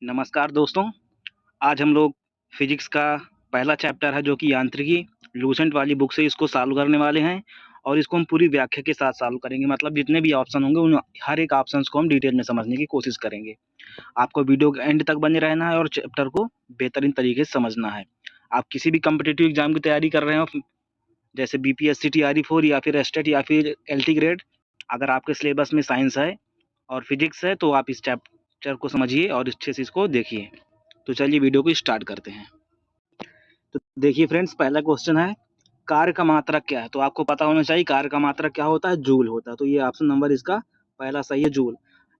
नमस्कार दोस्तों, आज हम लोग फिजिक्स का पहला चैप्टर है जो कि यांत्रिकी लूसेंट वाली बुक से इसको सॉल्व करने वाले हैं और इसको हम पूरी व्याख्या के साथ सॉल्व करेंगे। मतलब जितने भी ऑप्शन होंगे उन हर एक ऑप्शंस को हम डिटेल में समझने की कोशिश करेंगे। आपको वीडियो के एंड तक बने रहना है और चैप्टर को बेहतरीन तरीके से समझना है। आप किसी भी कॉम्पिटिटिव एग्जाम की तैयारी कर रहे हो, जैसे बीपीएससी टीआरई 4 या फिर एस्टेट या फिर एलटी ग्रेड, अगर आपके सिलेबस में साइंस है और फिजिक्स है तो आप इस चैप्टर को समझिए और अच्छे से इसको देखिए। तो चलिए वीडियो को स्टार्ट करते हैं। तो देखिए फ्रेंड्स, पहला क्वेश्चन है कार्य का मात्रक क्या है। तो आपको पता होना चाहिए कार्य का मात्रक क्या होता है, जूल होता है। तो ये ऑप्शन नंबर इसका पहला सही है, जूल।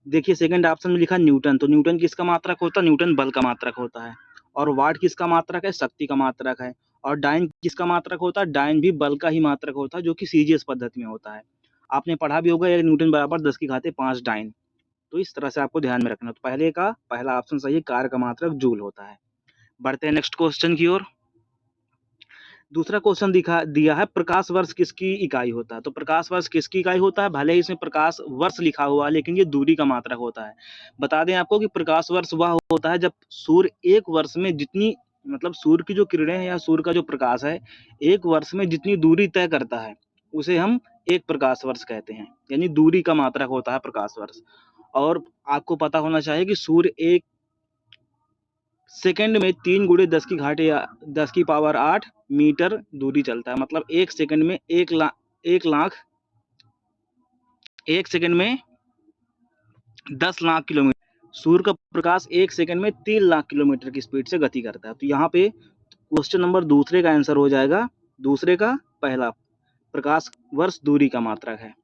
देखिए सेकंड ऑप्शन में लिखा न्यूटन। तो न्यूटन किसका मात्रक होता है, न्यूटन बल का मात्रक होता है। और वाट किसका मात्रक है, शक्ति का मात्रक है। और डाइन किसका मात्रक होता है, डाइन भी बल का ही मात्रक होता है, जो कि सीजीएस पद्धति में होता है। आपने पढ़ा भी होगा, 1 न्यूटन बराबर 10⁵5 डाइन। तो इस तरह से आपको ध्यान में रखना। तो पहला ऑप्शन सही है, कार्य का मात्रक जूल होता है। बढ़ते हैं नेक्स्ट क्वेश्चन की ओर। दूसरा क्वेश्चन दिया है प्रकाश वर्ष किसकी इकाई होता है। तो प्रकाश वर्ष किसकी इकाई होता है, भले ही इसमें प्रकाश वर्ष लिखा हुआ है लेकिन ये दूरी का मात्रक होता है। बता दें आपको कि प्रकाश वर्ष वह होता है जब सूर्य एक वर्ष में जितनी, मतलब सूर्य की जो किरणें हैं या सूर्य का जो प्रकाश है, एक वर्ष में जितनी दूरी तय करता है उसे हम एक प्रकाश वर्ष कहते हैं। यानी दूरी का मात्रक होता है प्रकाश वर्ष। और आपको पता होना चाहिए कि सूर्य एक सेकंड में 3 × 10⁸8 मीटर दूरी चलता है। मतलब एक सेकंड में 10 लाख किलोमीटर। सूर्य का प्रकाश एक सेकंड में 3 लाख किलोमीटर की स्पीड से गति करता है। तो यहाँ पे क्वेश्चन नंबर दूसरे का आंसर हो जाएगा, दूसरे का पहला, प्रकाश वर्ष दूरी का मात्रक है।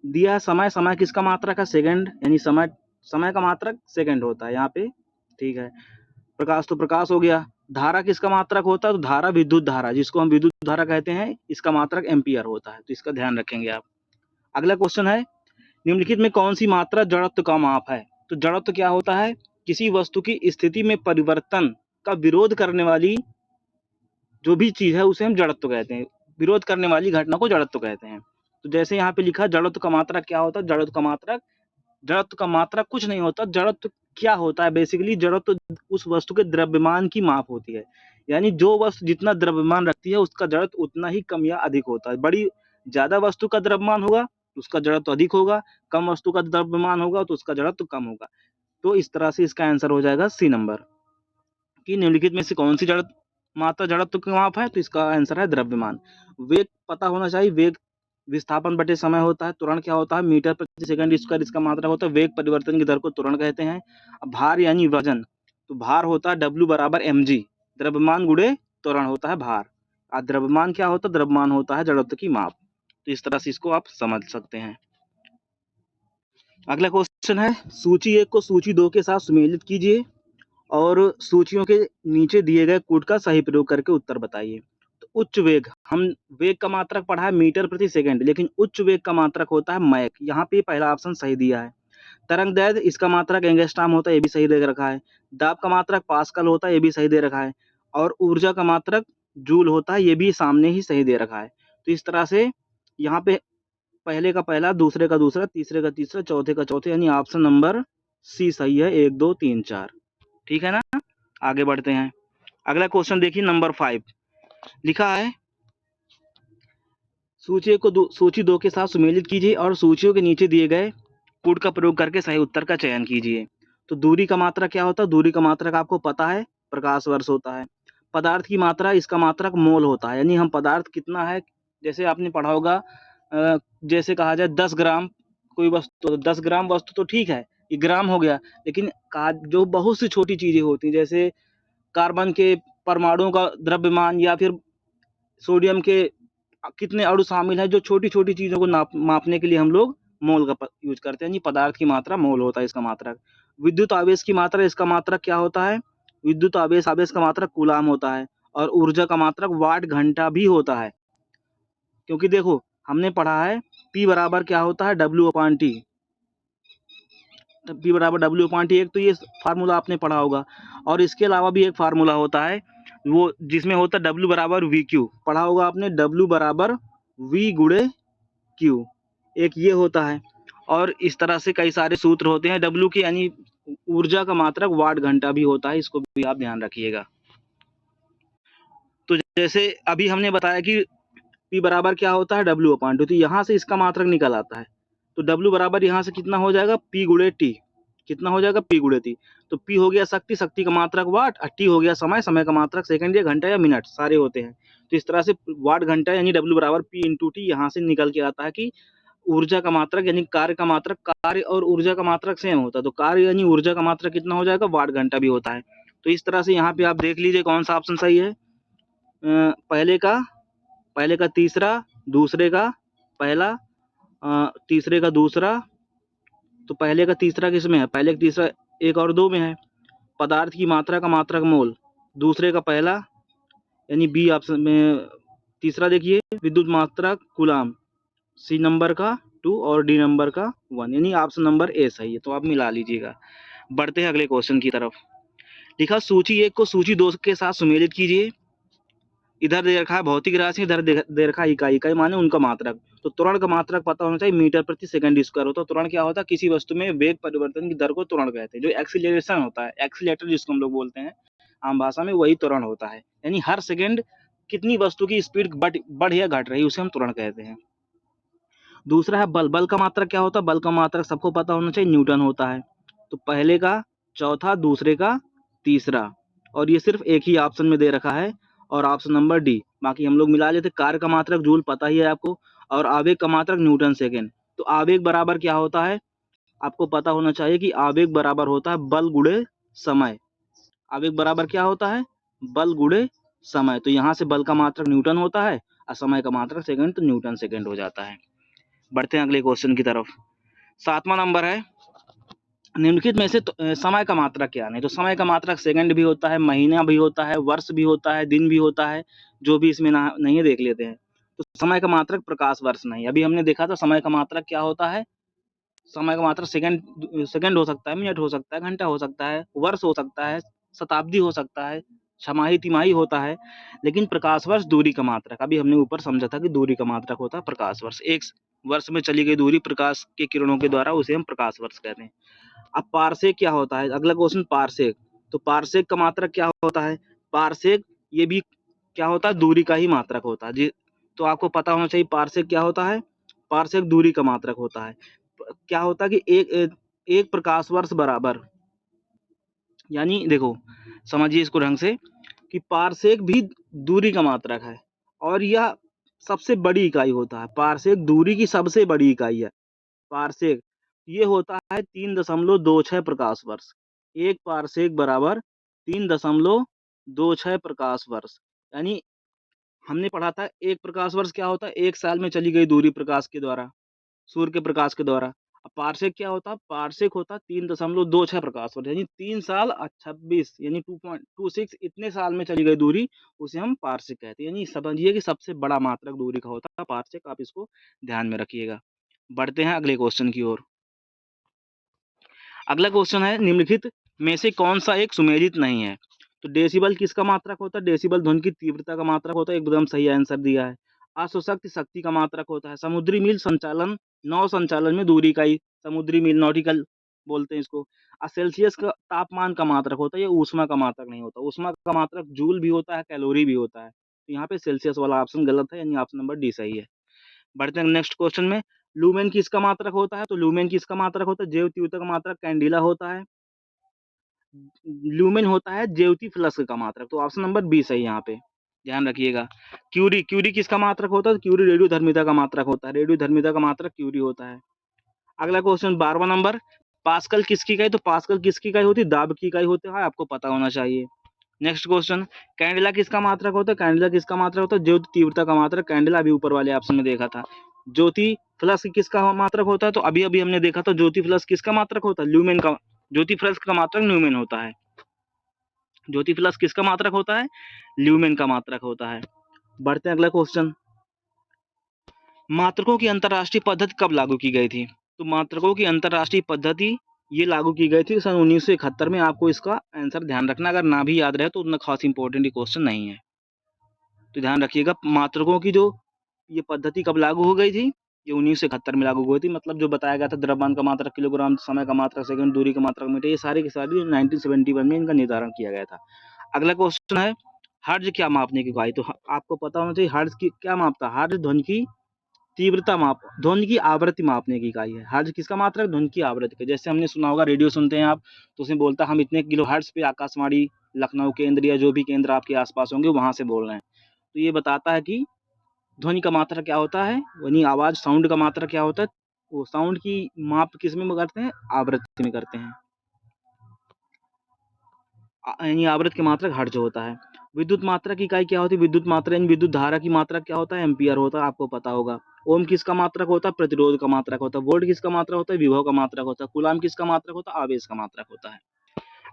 दिया समय, समय किसका मात्रक है, सेकंड। यानी समय का मात्रक सेकंड होता है यहाँ पे, ठीक है। प्रकाश तो प्रकाश हो गया। धारा किसका मात्रक होता है, तो धारा विद्युत धारा, जिसको हम विद्युत धारा कहते हैं, इसका मात्रक एम्पियर होता है। तो इसका ध्यान रखेंगे आप। अगला क्वेश्चन है निम्नलिखित में कौन सी मात्रा जड़त्व का माप है। तो जड़त्व क्या होता है, किसी वस्तु की स्थिति में परिवर्तन का विरोध करने वाली जो भी चीज है उसे हम जड़त्व कहते हैं। विरोध करने वाली घटना को जड़त्व कहते हैं। तो जैसे यहाँ पे लिखा, जड़त्व का मात्रक क्या होता है, जड़त्व का मात्रक कुछ नहीं होता। जड़त्व क्या होता है, बेसिकली जड़त्व उस वस्तु के द्रव्यमान की माप होती है। यानी जो वस्तु जितना द्रव्यमान रखती है उसका जड़त्व उतना ही कम या अधिक होता है। बड़ी ज्यादा वस्तु का द्रव्यमान होगा तो उसका जड़त्व अधिक होगा, कम वस्तु का द्रव्यमान होगा तो उसका जड़त्व कम होगा। तो इस तरह से इसका आंसर हो जाएगा सी नंबर, कि निम्नलिखित में से कौन सी मात्रा जड़त्व का माप है। तो इसका आंसर है द्रव्यमान। वेग पता होना चाहिए, वेग विस्थापन बटे समय होता है। त्वरण क्या होता है, मीटर प्रति सेकंड स्क्वायर इसका मात्रक होता है। वेग परिवर्तन की दर को त्वरण कहते हैं। भार यानी वजन, तो भार होता है W = mg, द्रव्यमान गुणे त्वरण होता है भार। और द्रव्यमान क्या होता है, द्रव्यमान होता है जड़त्व की माप। तो इस तरह से इसको आप समझ सकते हैं। अगला क्वेश्चन है सूची 1 को सूची 2 के साथ सुमेलित कीजिए और सूचियों के नीचे दिए गए कोड का सही प्रयोग करके उत्तर बताइए। तो उच्च वेग, हम वेग का मात्रक पढ़ा है मीटर प्रति सेकंड, लेकिन उच्च वेग का मात्रक होता है मैक। यहाँ पे पहला ऑप्शन सही दिया है। तरंग दैर्ध्य, इसका मात्रक एंगस्ट्रॉम होता है, ये भी सही दे रखा है। दाब का मात्रक पास्कल होता है, ये भी सही दे रखा है। और ऊर्जा का मात्रक जूल होता है, ये भी सामने ही सही दे रखा है। तो इस तरह से यहाँ पे पहले का पहला, दूसरे का दूसरा, तीसरे का तीसरा, चौथे का चौथे, यानी ऑप्शन नंबर सी सही है, 1 2 3 4। ठीक है ना। आगे बढ़ते हैं। अगला क्वेश्चन देखिए नंबर 5, लिखा है सूची 2 के साथ सुमेलित कीजिए और सूचियों के नीचे दिए गए कोड का प्रयोग करके सही उत्तर का चयन कीजिए। तो दूरी का मात्रक क्या होता है, दूरी का मात्रक आपको पता है, प्रकाश वर्ष होता है। पदार्थ की मात्रा, इसका मात्रक मोल होता है। यानी हम पदार्थ कितना है, जैसे आपने पढ़ा होगा, जैसे कहा जाए 10 ग्राम कोई वस्तु, तो 10 ग्राम वस्तु तो ठीक है, ये ग्राम हो गया। लेकिन जो बहुत सी छोटी चीजें होती हैं, जैसे कार्बन के परमाणुओं का द्रव्यमान या फिर सोडियम के कितने अणु शामिल है, जो छोटी छोटी चीजों को मापने के लिए हम लोग मोल का यूज करते हैं। पदार्थ की मात्रा मोल होता है इसका मात्रक। विद्युत आवेश की मात्रा, इसका मात्रक क्या होता है, विद्युत आवेश का मात्रक कूलाम होता है। और ऊर्जा का मात्रक वाट घंटा भी होता है। क्योंकि देखो हमने पढ़ा है P बराबर क्या होता है, W/T। P बराबर W/T, एक तो ये फार्मूला आपने पढ़ा होगा। और इसके अलावा भी एक फार्मूला होता है, वो जिसमें होता है W = VQ, पढ़ा होगा आपने, W = V/Q, एक ये होता है। और इस तरह से कई सारे सूत्र होते हैं W के, यानी ऊर्जा का मात्रक वाट घंटा भी होता है, इसको भी आप ध्यान रखिएगा। तो जैसे अभी हमने बताया कि P बराबर क्या होता है, W/2, तो यहाँ से इसका मात्रक निकल आता है। तो W बराबर यहाँ से कितना हो जाएगा, P गुणे T। कितना हो जाएगा, P गुणे T। तो P हो गया शक्ति, शक्ति का मात्रक वाट, और T हो गया समय, समय का मात्रक सेकंड या घंटा या मिनट, सारे होते हैं। तो इस तरह से वाट घंटा यानी W बराबर P इंटू T यहाँ से निकल के आता है कि ऊर्जा का मात्रक यानी कार्य का मात्रक, कार्य और ऊर्जा का मात्रक सेम होता है, तो कार्य यानी ऊर्जा का मात्रक कितना हो जाएगा, वाट घंटा भी होता है। तो इस तरह से यहाँ पे आप देख लीजिए कौन सा ऑप्शन सही है। पहले का तीसरा, दूसरे का पहला, तीसरे का दूसरा। तो पहले का तीसरा किस में है, पहले का तीसरा 1 और 2 में है। पदार्थ की मात्रा का मात्रक मोल, दूसरे का पहला यानी बी ऑप्शन में। तीसरा देखिए विद्युत मात्रक कूलाम, सी नंबर का 2 और डी नंबर का 1, यानी ऑप्शन नंबर ए सही है। तो आप मिला लीजिएगा। बढ़ते हैं अगले क्वेश्चन की तरफ। लिखा सूची 1 को सूची 2 के साथ सुमेलित कीजिए। इधर दे रखा है भौतिक राशि, इधर दे रखा है इकाई, इकाई माने उनका मात्रक। तो त्वरण का मात्रक पता होना चाहिए, मीटर प्रति सेकंड स्क्वायर होता है। त्वरण क्या होता है, किसी वस्तु में वेग परिवर्तन की दर को त्वरण कहते हैं। जो एक्सीलरेशन होता है, एक्सीलेटर जिसको हम लोग बोलते हैं आम भाषा में, वही त्वरण होता है। यानी हर सेकंड कितनी वस्तु की स्पीड बढ़ या घट रही है, उसे हम त्वरण कहते हैं। दूसरा है बल, बल का मात्रक क्या होता है, बल का मात्रक सबको पता होना चाहिए, न्यूटन होता है। तो पहले का चौथा, दूसरे का तीसरा, और ये सिर्फ एक ही ऑप्शन में दे रखा है, और ऑप्शन नंबर डी। बाकी हम लोग मिला लेते। कार्य का मात्रक जूल पता ही है आपको, और आवेग का मात्रक न्यूटन सेकेंड। तो आवेग बराबर क्या होता है, आपको पता होना चाहिए कि आवेग बराबर होता है बल गुणे समय। आवेग बराबर क्या होता है, बल गुणे समय। तो यहाँ से बल का मात्रक न्यूटन होता है और समय का मात्रक सेकंड, तो न्यूटन सेकंड हो जाता है। बढ़ते हैं अगले क्वेश्चन की तरफ। 7वां नंबर है, निम्नलिखित में से समय का मात्रक क्या नहीं। तो समय का मात्रक सेकंड भी होता है, महीना भी होता है, वर्ष भी होता है, दिन भी होता है। जो भी इसमें ना नहीं है देख लेते हैं। तो समय का मात्रक प्रकाश वर्ष नहीं। अभी हमने देखा था समय का मात्रक क्या होता है, समय का मात्रक सेकंड, सेकंड हो सकता है, मिनट हो सकता है, घंटा हो सकता है, वर्ष हो सकता है, शताब्दी हो सकता है, छमाही, तिमाही होता है। लेकिन प्रकाश वर्ष दूरी का मात्रक, अभी हमने ऊपर समझा था कि दूरी का मात्रक होता है प्रकाश वर्ष। एक वर्ष में चली गई दूरी प्रकाश के किरणों के द्वारा, उसे हम प्रकाश वर्ष कहते हैं। अब पारसेक क्या होता है, अगला क्वेश्चन पारसेक। तो पारसेक का मात्रक क्या होता है, पारसेक ये भी क्या होता है, दूरी का ही मात्रक होता है जी। तो आपको पता होना चाहिए पारसेक क्या होता है, पारसेक दूरी का मात्रक होता है। क्या होता है कि एक प्रकाश वर्ष बराबर, यानी देखो समझिए इसको ढंग से, कि पारसेक भी दूरी का मात्रक है, और यह सबसे बड़ी इकाई होता है। पारसेक दूरी की सबसे बड़ी इकाई है। पारसेक ये होता है 3.26 प्रकाश वर्ष। एक पारसेक बराबर 3.26 प्रकाश वर्ष। यानी हमने पढ़ा था एक प्रकाश वर्ष क्या होता है, एक साल में चली गई दूरी प्रकाश के द्वारा, सूर्य के प्रकाश के द्वारा। अब पारसेक क्या होता है, पारसेक होता है 3.26 प्रकाश वर्ष, यानी 3 साल और 26 यानी 2.26 इतने साल में चली गई दूरी, उसे हम पारसेक कहते हैं। यानी समझिए कि सबसे बड़ा मात्रक दूरी का होता है पारसेक। आप इसको ध्यान में रखिएगा। बढ़ते हैं अगले क्वेश्चन की ओर। अगला क्वेश्चन है, निम्नलिखित में से कौन सा एक सुमेलित नहीं है। तो डेसिबल किसका मात्रक होता है, डेसिबल ध्वनि की तीव्रता का मात्रक होता है, एकदम सही आंसर दिया है। अश्वशक्ति शक्ति का मात्रक होता है। समुद्री मील संचालन, नौ संचालन में दूरी का ही समुद्री मील नॉटिकल बोलते हैं इसको। सेल्सियस का तापमान का मात्रक होता है, ये ऊष्मा का मात्रक नहीं होता। ऊष्मा का मात्रक जूल भी होता है, कैलोरी भी होता है। तो यहाँ पे सेल्सियस वाला ऑप्शन गलत है, यानी ऑप्शन नंबर डी सही है। बढ़ते हैं नेक्स्ट क्वेश्चन में। लूमेन किसका मात्रक होता है, तो लूमेन किसका मात्रक होता है, ज्योति तीव्रता का मात्रक कैंडिला होता है। ल्यूमेन होता है ज्योति फ्लक्स का मात्रक। तो ऑप्शन नंबर बी सही यहाँ पे, ध्यान रखिएगा। क्यूरी, क्यूरी किसका मात्रक होता है, क्यूरी रेडियो धर्मिता का मात्रक होता है। रेडियो धर्मिता का मात्रक क्यूरी होता है। अगला क्वेश्चन 12वां नंबर, पास्कल किसकी इकाई, तो पास्कल किसकी इकाई होती है, दाब की इकाई होती है, आपको पता होना चाहिए। नेक्स्ट क्वेश्चन, कैंडिला किसका मात्रक होता है, कैंडिला किसका मात्रक होता है, ज्योति तीव्रता का मात्रक। कैंडिला अभी ऊपर वाले ऑप्शन में देखा था। ज्योति फ्लक्स किसका मात्रक होता है, तो अभी अभी हमने देखा था ज्योति फ्लक्स किसका मात्रक होता है, ल्यूमेन का। ज्योति फ्लक्स का मात्रक ल्यूमेन होता है। ज्योति फ्लक्स किसका मात्रक होता है, ल्यूमेन का मात्रक होता है। बढ़ते हैं अगला क्वेश्चन, मात्रकों की अंतरराष्ट्रीय पद्धति कब लागू की गई थी। तो मात्रकों की अंतरराष्ट्रीय पद्धति ये लागू की गई थी सन 1971 में। आपको इसका आंसर ध्यान रखना, अगर ना भी याद रहे तो उतना खास इंपॉर्टेंट क्वेश्चन नहीं है। तो ध्यान रखिएगा, मात्रकों की जो ये पद्धति कब लागू हो गई थी, ये 1971 में लागू हुई थी। मतलब जो बताया गया था द्रव्यमान का मात्रक किलोग्राम, समय का मात्रक सेकंड, दूरी का मात्रक मीटर, ये सारी की सारी 1971 में इनका निर्धारण किया गया था। अगला क्वेश्चन है हर्ट्ज क्या मापने की इकाई। तो आपको पता होना चाहिए हर्ट्ज की क्या मापता है। हर्ट्ज ध्वनि की तीव्रता माप, ध्वनि की आवृत्ति मापने की इकाई है। हर्ट्ज किसका मात्रक, ध्वनि की आवृत्ति का। जैसे हमने सुना होगा रेडियो सुनते हैं आप, तो उसमें बोलता है हम इतने किलो हर्ट्ज पे आकाशवाणी लखनऊ केंद्र या जो भी केंद्र आपके आसपास होंगे वहां से बोल रहे हैं। तो ये बताता है कि ध्वनि का मात्रा क्या होता है, यानी आवाज साउंड का मात्रा क्या होता है। वो साउंड की माप किस में करते हैं, आवृत्ति में करते हैं। यानी आवृत्ति की मात्रक हर्ट्ज होता है। विद्युत मात्रा की इकाई क्या होती है, विद्युत मात्रा यानी विद्युत धारा की मात्रा क्या होता है, एम्पियर होता है, आपको पता होगा। ओम किसका मात्रक होता है, प्रतिरोध का मात्रक होता है। वोल्ट किसका मात्रक होता है, विभव का मात्रक होता है। कूलाम किसका मात्रक होता है, आवेश का मात्रक होता है।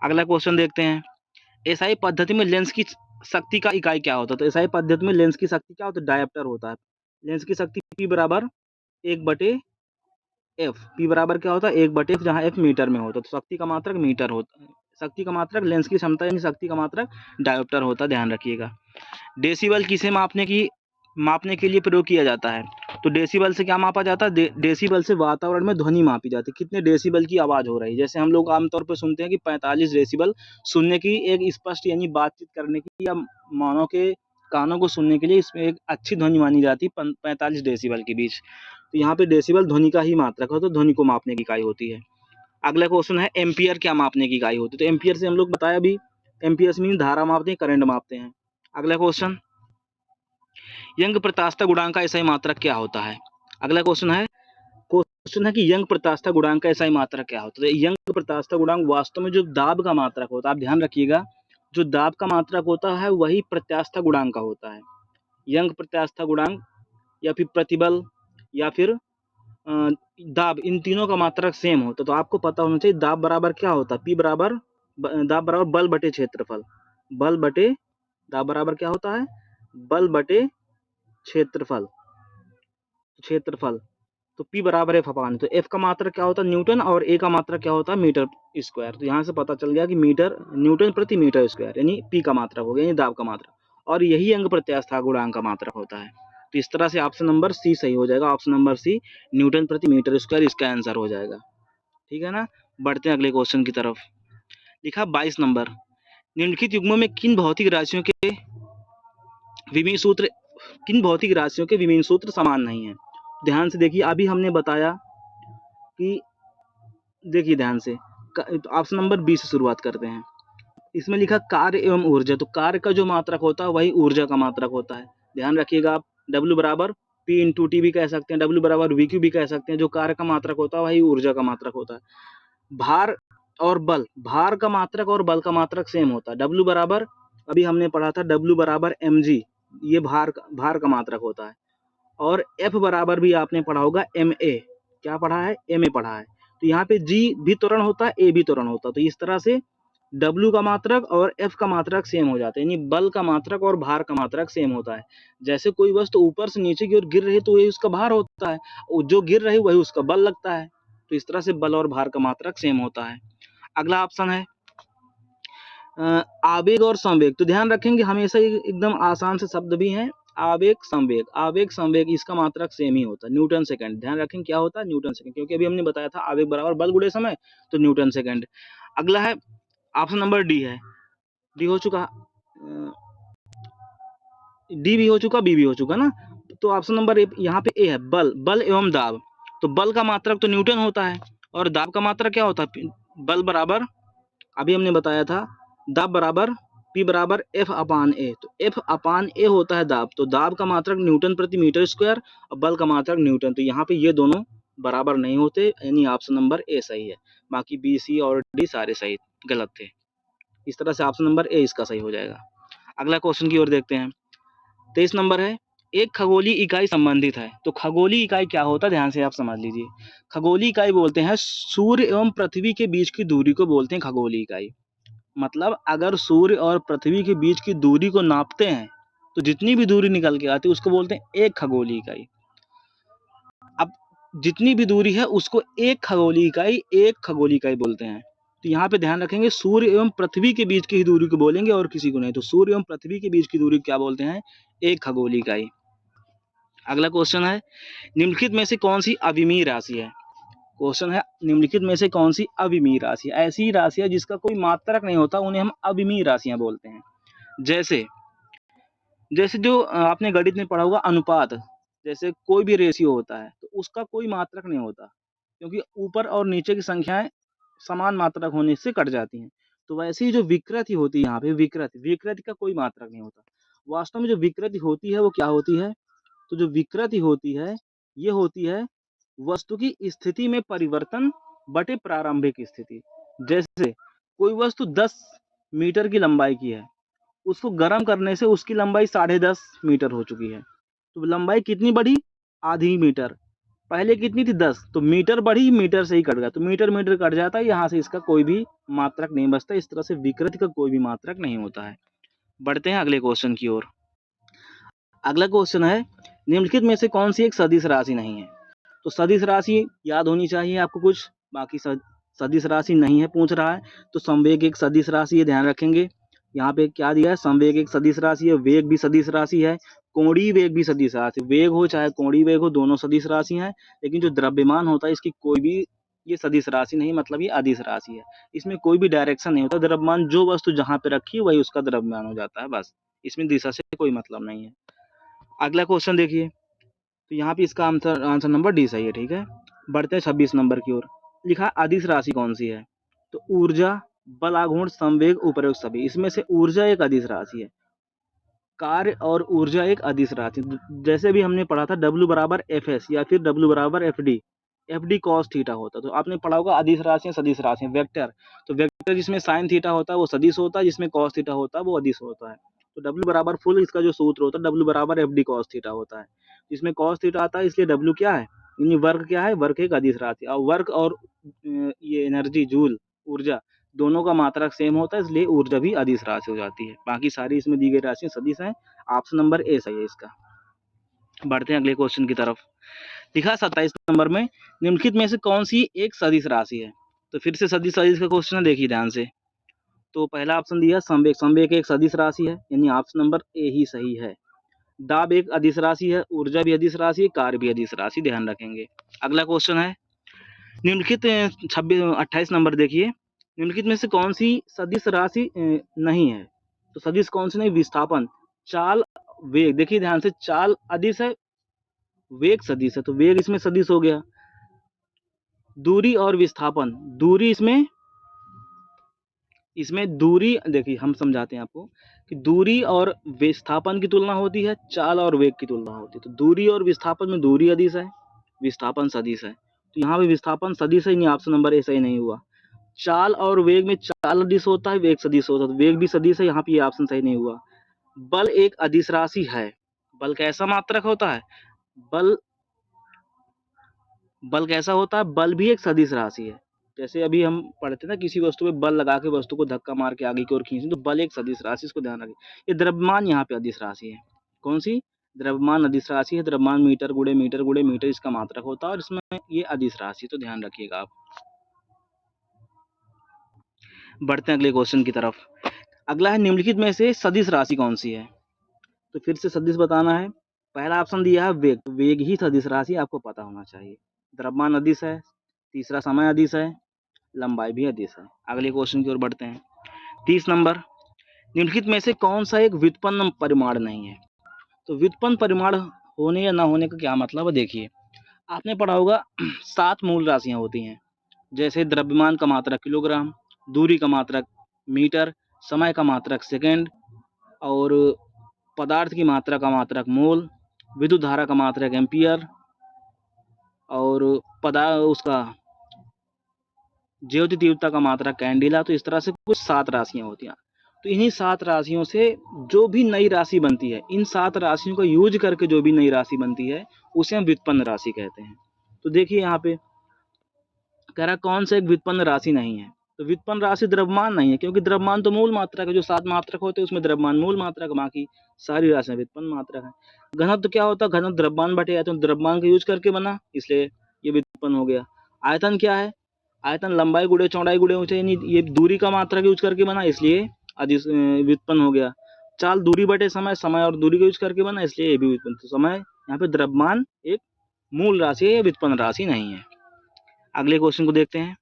अगला क्वेश्चन देखते हैं, एसआई पद्धति में लेंस की शक्ति का इकाई क्या होता है। तो एसआई पद्धति में लेंस की शक्ति क्या होता है, डायोप्टर होता है। लेंस की शक्ति P बराबर 1/f। P बराबर क्या होता है, 1/f, जहाँ f मीटर में होता है। तो शक्ति का मात्रक मीटर होता है। शक्ति का मात्रक लेंस की क्षमता यानी शक्ति का मात्रक डायोप्टर होता है, ध्यान रखिएगा। डेसिबल किसे मापने के लिए प्रयोग किया जाता है। तो डेसिबल से क्या मापा जाता है, डेसिबल से वातावरण में ध्वनि मापी जाती है, कितने डेसिबल की आवाज हो रही है। जैसे हम लोग आमतौर पर सुनते हैं कि 45 डेसिबल सुनने की एक स्पष्ट यानी बातचीत करने की या मानव के कानों को सुनने के लिए इसमें एक अच्छी ध्वनि मानी जाती है 45 डेसिबल के बीच। तो यहाँ पे डेसिबल ध्वनि का ही मात्रक है, तो ध्वनि को मापने की इकाई होती है। अगला क्वेश्चन है एम्पियर क्या मापने की इकाई होती है। तो एम्पियर से हम लोग बताया भी, एम्पियर मीन धारा मापते हैं, करंट मापते हैं। अगला क्वेश्चन, यंग प्रत्यास्थ गुणांक का एसआई मात्रक क्या होता है। अगला क्वेश्चन है कि यंग प्रत्यास्थ गुणांक का एसआई मात्रक क्या होता है। यंग प्रत्यास्थ गुणांक वास्तव में जो दाब का मात्रक होता है, आप ध्यान रखिएगा, जो दाब का मात्रक होता है वही प्रत्यास्थ गुणांक का होता है। यंग प्रत्यास्थ गुणांक या फिर प्रतिबल या फिर दाब, इन तीनों का मात्रक सेम होता है। तो आपको पता होना चाहिए दाब बराबर क्या होता है, P बराबर दाब बराबर बल बटे क्षेत्रफल। बल बटे दाब बराबर क्या होता है, बल बटे क्षेत्रफल। तो P बराबर है F/। तो F का मात्रक क्या होता है, न्यूटन, और A का मात्रक क्या होता है, मीटर स्क्वायर। तो यहाँ से पता चल गया कि मीटर न्यूटन प्रति मीटर स्क्वायर, यानी P का मात्रक हो गया, यानी दाब का मात्रक, और यही अंग प्रत्यास्थ गुणांक का मात्रक होता है। तो इस तरह से ऑप्शन नंबर सी सही हो जाएगा। ऑप्शन नंबर सी, न्यूटन प्रति मीटर स्क्वायर, इसका आंसर हो जाएगा। ठीक है ना। बढ़ते हैं अगले क्वेश्चन की तरफ। लिखा 22 नंबर, निम्नलिखित युग्मों में किन भौतिक राशियों के विभिन्न सूत्र समान नहीं है। ध्यान से देखिए, अभी हमने बताया कि, देखिए ध्यान से, ऑप्शन नंबर बी से शुरुआत करते हैं। इसमें लिखा कार्य एवं ऊर्जा। तो कार्य का जो मात्रक होता है वही ऊर्जा का मात्रक होता है। ध्यान रखिएगा आप, W बराबर P इंटू टी भी कह सकते हैं, W बराबर VQ भी कह सकते हैं। जो कार्य का मात्रक होता है वही ऊर्जा का मात्रक होता है। भार और बल, भार का मात्रक और बल का मात्रक सेम होता है। W बराबर, अभी हमने पढ़ा था, W बराबर mg, ये भार का मात्रक होता है। और F बराबर भी आपने पढ़ा होगा ma, क्या पढ़ा है, ma पढ़ा है। तो यहाँ पे G भी त्वरण होता है, A भी त्वरण होता है। तो इस तरह से W का मात्रक और F का मात्रक सेम हो जाते हैं, यानी बल का मात्रक और भार का मात्रक सेम होता है। जैसे कोई वस्तु ऊपर से नीचे की ओर गिर रही है तो वही उसका भार होता है, जो गिर रही वही उसका बल लगता है। तो इस तरह से बल और भार का मात्रक सेम होता है। अगला ऑप्शन है आवेग और संवेग। तो ध्यान रखेंगे हमेशा एकदम आसान से शब्द भी हैं, आवेग संवेग, इसका मात्रक सेम ही होता है, न्यूटन सेकंड। ध्यान रखें क्या होता है, न्यूटन सेकंड, क्योंकि अभी हमने बताया था आवेग बराबर बल गुणे समय, तो न्यूटन सेकंड। अगला है ऑप्शन नंबर डी है, डी हो चुका, डी भी हो चुका, बी भी हो चुका ना। तो ऑप्शन नंबर यहाँ पे ए है, बल एवं दाब। तो बल का मात्रक तो न्यूटन होता है, और दाब का मात्रक क्या होता है, बल बराबर, अभी हमने बताया था, दाब बराबर P बराबर F/A। तो F/A होता है दाब। तो दाब का मात्रक न्यूटन प्रति मीटर स्क्वायर और बल का मात्रक न्यूटन। तो यहाँ पे ये दोनों बराबर नहीं होते, यानी ऑप्शन नंबर ए सही है। बाकी बी, सी और डी सारे सही गलत थे। इस तरह से ऑप्शन नंबर ए इसका सही हो जाएगा। अगला क्वेश्चन की ओर देखते हैं। 23 नंबर है, एक खगोलीय इकाई संबंधित है। तो खगोलीय इकाई क्या होता है, ध्यान से आप समझ लीजिए। खगोलीय इकाई बोलते हैं सूर्य एवं पृथ्वी के बीच की दूरी को बोलते हैं खगोलीय इकाई। मतलब अगर सूर्य और पृथ्वी के बीच की दूरी को नापते हैं तो जितनी भी दूरी निकल के आती है उसको बोलते हैं एक खगोलीय इकाई। अब जितनी भी दूरी है उसको एक खगोलीय इकाई बोलते हैं। तो यहाँ पे ध्यान रखेंगे सूर्य एवं पृथ्वी के बीच की ही दूरी को बोलेंगे और किसी को नहीं। तो सूर्य एवं पृथ्वी के बीच की दूरी क्या बोलते हैं, एक खगोलीय इकाई। अगला क्वेश्चन है, निम्नलिखित में से कौन सी अविमीय राशि है? क्वेश्चन है, निम्नलिखित में से कौन सी अविमीय राशि है? ऐसी राशि है जिसका कोई मात्रक नहीं होता, उन्हें हम अविमीय राशियां बोलते हैं। जैसे जैसे जो आपने गणित में पढ़ा होगा अनुपात, जैसे कोई भी रेशियो होता है तो उसका कोई मात्रक नहीं होता, क्योंकि ऊपर और नीचे की संख्याएं समान मात्रक होने से कट जाती हैं। तो वैसे ही जो विकृति होती है, यहाँ पे विकृति का कोई मात्रक नहीं होता। वास्तव में जो विकृति होती है वो क्या होती है? तो जो विकृति होती है, ये होती है वस्तु की स्थिति में परिवर्तन बटे प्रारंभिक स्थिति। जैसे कोई वस्तु 10 मीटर की लंबाई की है, उसको गर्म करने से उसकी लंबाई 10.5 मीटर हो चुकी है। तो लंबाई कितनी बढ़ी? आधी मीटर। पहले कितनी थी? 10। तो मीटर बढ़ी, मीटर से ही कट गया, तो मीटर मीटर कट जाता है, यहाँ से इसका कोई भी मात्रक नहीं बचता। इस तरह से विकृति का कोई भी मात्रक नहीं होता है। बढ़ते हैं अगले क्वेश्चन की ओर। अगला क्वेश्चन है, निम्नलिखित में से कौन सी एक सदिश राशि नहीं है? तो सदिश राशि याद होनी चाहिए आपको कुछ, बाकी सदिश राशि नहीं है पूछ रहा है। तो संवेग एक सदिश राशि है, ध्यान रखेंगे। यहाँ पे क्या दिया है? संवेग एक सदिश राशि है, वेग भी सदिश राशि है, कोणीय वेग भी सदिश राशि। वेग हो चाहे कोणीय वेग हो, दोनों सदिश राशि हैं। लेकिन जो द्रव्यमान होता है इसकी कोई भी ये सदिश राशि नहीं, मतलब ये अदिश राशि है। इसमें कोई भी डायरेक्शन नहीं होता। द्रव्यमान जो वस्तु जहां पे रखी है वही उसका द्रव्यमान हो जाता है, बस। इसमें दिशा से कोई मतलब नहीं है। अगला क्वेश्चन देखिए, तो यहाँ पे इसका आंसर नंबर डी सही है, ठीक है। बढ़ते हैं 26 नंबर की ओर। लिखा अदिश राशि कौन सी है? तो ऊर्जा, बल, आघूर्ण, संवेग, उपरोक्त सभी। इसमें से ऊर्जा एक अदिश राशि है, कार्य और ऊर्जा एक अदिश राशि। जैसे भी हमने पढ़ा था W बराबर एफ एस या फिर W बराबर एफ डी कॉस थीटा होता। तो आपने पढ़ा होगा अदिश राशि सदिश राशि वेक्टर। तो वेक्टर जिसमें साइन थीटा होता है वो सदिश होता है, जिसमें कॉस थीटा होता है वो अदिश होता है। तो W बराबर फुल इसका जो सूत्र होता है W बराबर एफ डी कॉस थीटा होता है। जिसमें कॉस थीटा आता है, इसलिए W क्या है? यानी वर्ग क्या है? वर्ग एक अदिश राशि। और वर्ग और ये एनर्जी जूल, ऊर्जा, दोनों का मात्रक सेम होता है, इसलिए ऊर्जा भी अदिश राशि हो जाती है। बाकी सारी इसमें दी गई राशियां सदिश हैं। ऑप्शन नंबर ए सही है इसका। बढ़ते हैं अगले क्वेश्चन की तरफ। लिखा 27 नंबर में, निम्नलिखित में से कौन सी एक सदिश राशि है? तो फिर से सदिश सदिश का क्वेश्चन है, देखिए ध्यान से। तो पहला ऑप्शन दिया संवेग, संवेग एक सदिश राशि है, यानी ऑप्शन नंबर ए ही सही है। दाब एक अदिश राशि है, ऊर्जा भी अदिश राशि है, कार्य भी अदिश राशि, ध्यान रखेंगे। अगला क्वेश्चन है, निम्नलिखित 28 नंबर देखिए, निम्नलिखित में से कौन सी सदिश राशि नहीं है? तो सदिश कौन सी नहीं? विस्थापन, चाल, वेग। देखिए ध्यान से, चाल अदिश है, वेग सदिश है, तो वेग इसमें सदिश हो गया। दूरी और विस्थापन, दूरी इसमें इसमें दूरी, देखिए हम समझाते हैं आपको कि दूरी और विस्थापन की तुलना होती है, चाल और वेग की तुलना होती है। तो दूरी और विस्थापन में दूरी अदिश है, विस्थापन सदिश है। तो यहाँ पे विस्थापन सदिश है, नहीं, ऑप्शन नंबर ए सही नहीं हुआ। चाल और वेग में चाल अदिश होता है, वेग सदिश होता है, तो वेग भी सदिश है, यहाँ पे ये ऑप्शन सही नहीं हुआ। बल एक अदिश राशि है। बल कैसा मात्रक होता है? बल बल कैसा होता है? बल भी एक सदिश राशि है। जैसे अभी हम पढ़ते ना, किसी वस्तु पे बल लगा के वस्तु को धक्का मार के आगे की ओर खींचें, तो बल एक सदिश राशि, इसको ध्यान रखें। ये द्रव्यमान यहाँ पे अदिश राशि है। कौन सी? द्रव्यमान अदिश राशि है। द्रव्यमान मीटर गुणे मीटर गुणे मीटर इसका मात्रक होता है, और इसमें ये अदिश राशि, तो ध्यान रखिएगा आप। बढ़ते हैं अगले क्वेश्चन की तरफ। अगला है, निम्नलिखित में से सदिश राशि कौन सी है? तो फिर से सदिश बताना है। पहला ऑप्शन दिया है वेग, तो वेग ही सदिश राशि, आपको पता होना चाहिए। द्रव्यमान अदिश है, तीसरा समय अदिश है, लंबाई भी अदिश है। अगले क्वेश्चन की ओर बढ़ते हैं। 30 नंबर, निम्नलिखित में से कौन सा एक व्युत्पन्न परिमाण नहीं है? तो व्युत्पन्न परिमाण होने या ना होने का क्या मतलब है? देखिए, आपने पढ़ा होगा 7 मूल राशियां होती हैं। जैसे द्रव्यमान का मात्रक किलोग्राम, दूरी का मात्रक मीटर, समय का मात्रक सेकेंड, और पदार्थ की मात्रा का मात्रक मोल, विद्युत धारा का मात्रक एम्पियर, और उसका ज्योति तीव्रता का मात्रक कैंडिला। तो इस तरह से कुछ 7 राशियां होती हैं। तो इन्हीं 7 राशियों से जो भी नई राशि बनती है, इन 7 राशियों का यूज करके जो भी नई राशि बनती है, उसे हम व्युत्पन्न राशि कहते हैं। तो देखिए यहाँ पे कह रहा कौन सा एक व्युत्पन्न राशि नहीं है? तो व्युत्पन्न राशि द्रव्यमान नहीं है, क्योंकि द्रव्यमान तो मूल मात्रक है। जो 7 मात्रक होते हैं उसमें द्रव्यमान मूल मात्रक, बाकी सारी राशियां व्युत्पन्न मात्रक है। घनत्व क्या होता है? घनत्व द्रव्यमान बटे आयतन, द्रव्यमान का यूज करके बना, इसलिए ये व्युत्पन्न हो गया। आयतन क्या है? आयतन लंबाई गुणे चौड़ाई गुणे ऊंचाई, यानी ये दूरी का मात्रक यूज करके बना, इसलिए व्युत्पन्न हो गया। चाल दूरी बटे समय, समय और दूरी का यूज करके बना, इसलिए ये भी व्युत्पन्न। तो समय यहाँ पे द्रव्यमान एक मूल राशि है या व्युत्पन्न राशि नहीं है। अगले क्वेश्चन को देखते हैं।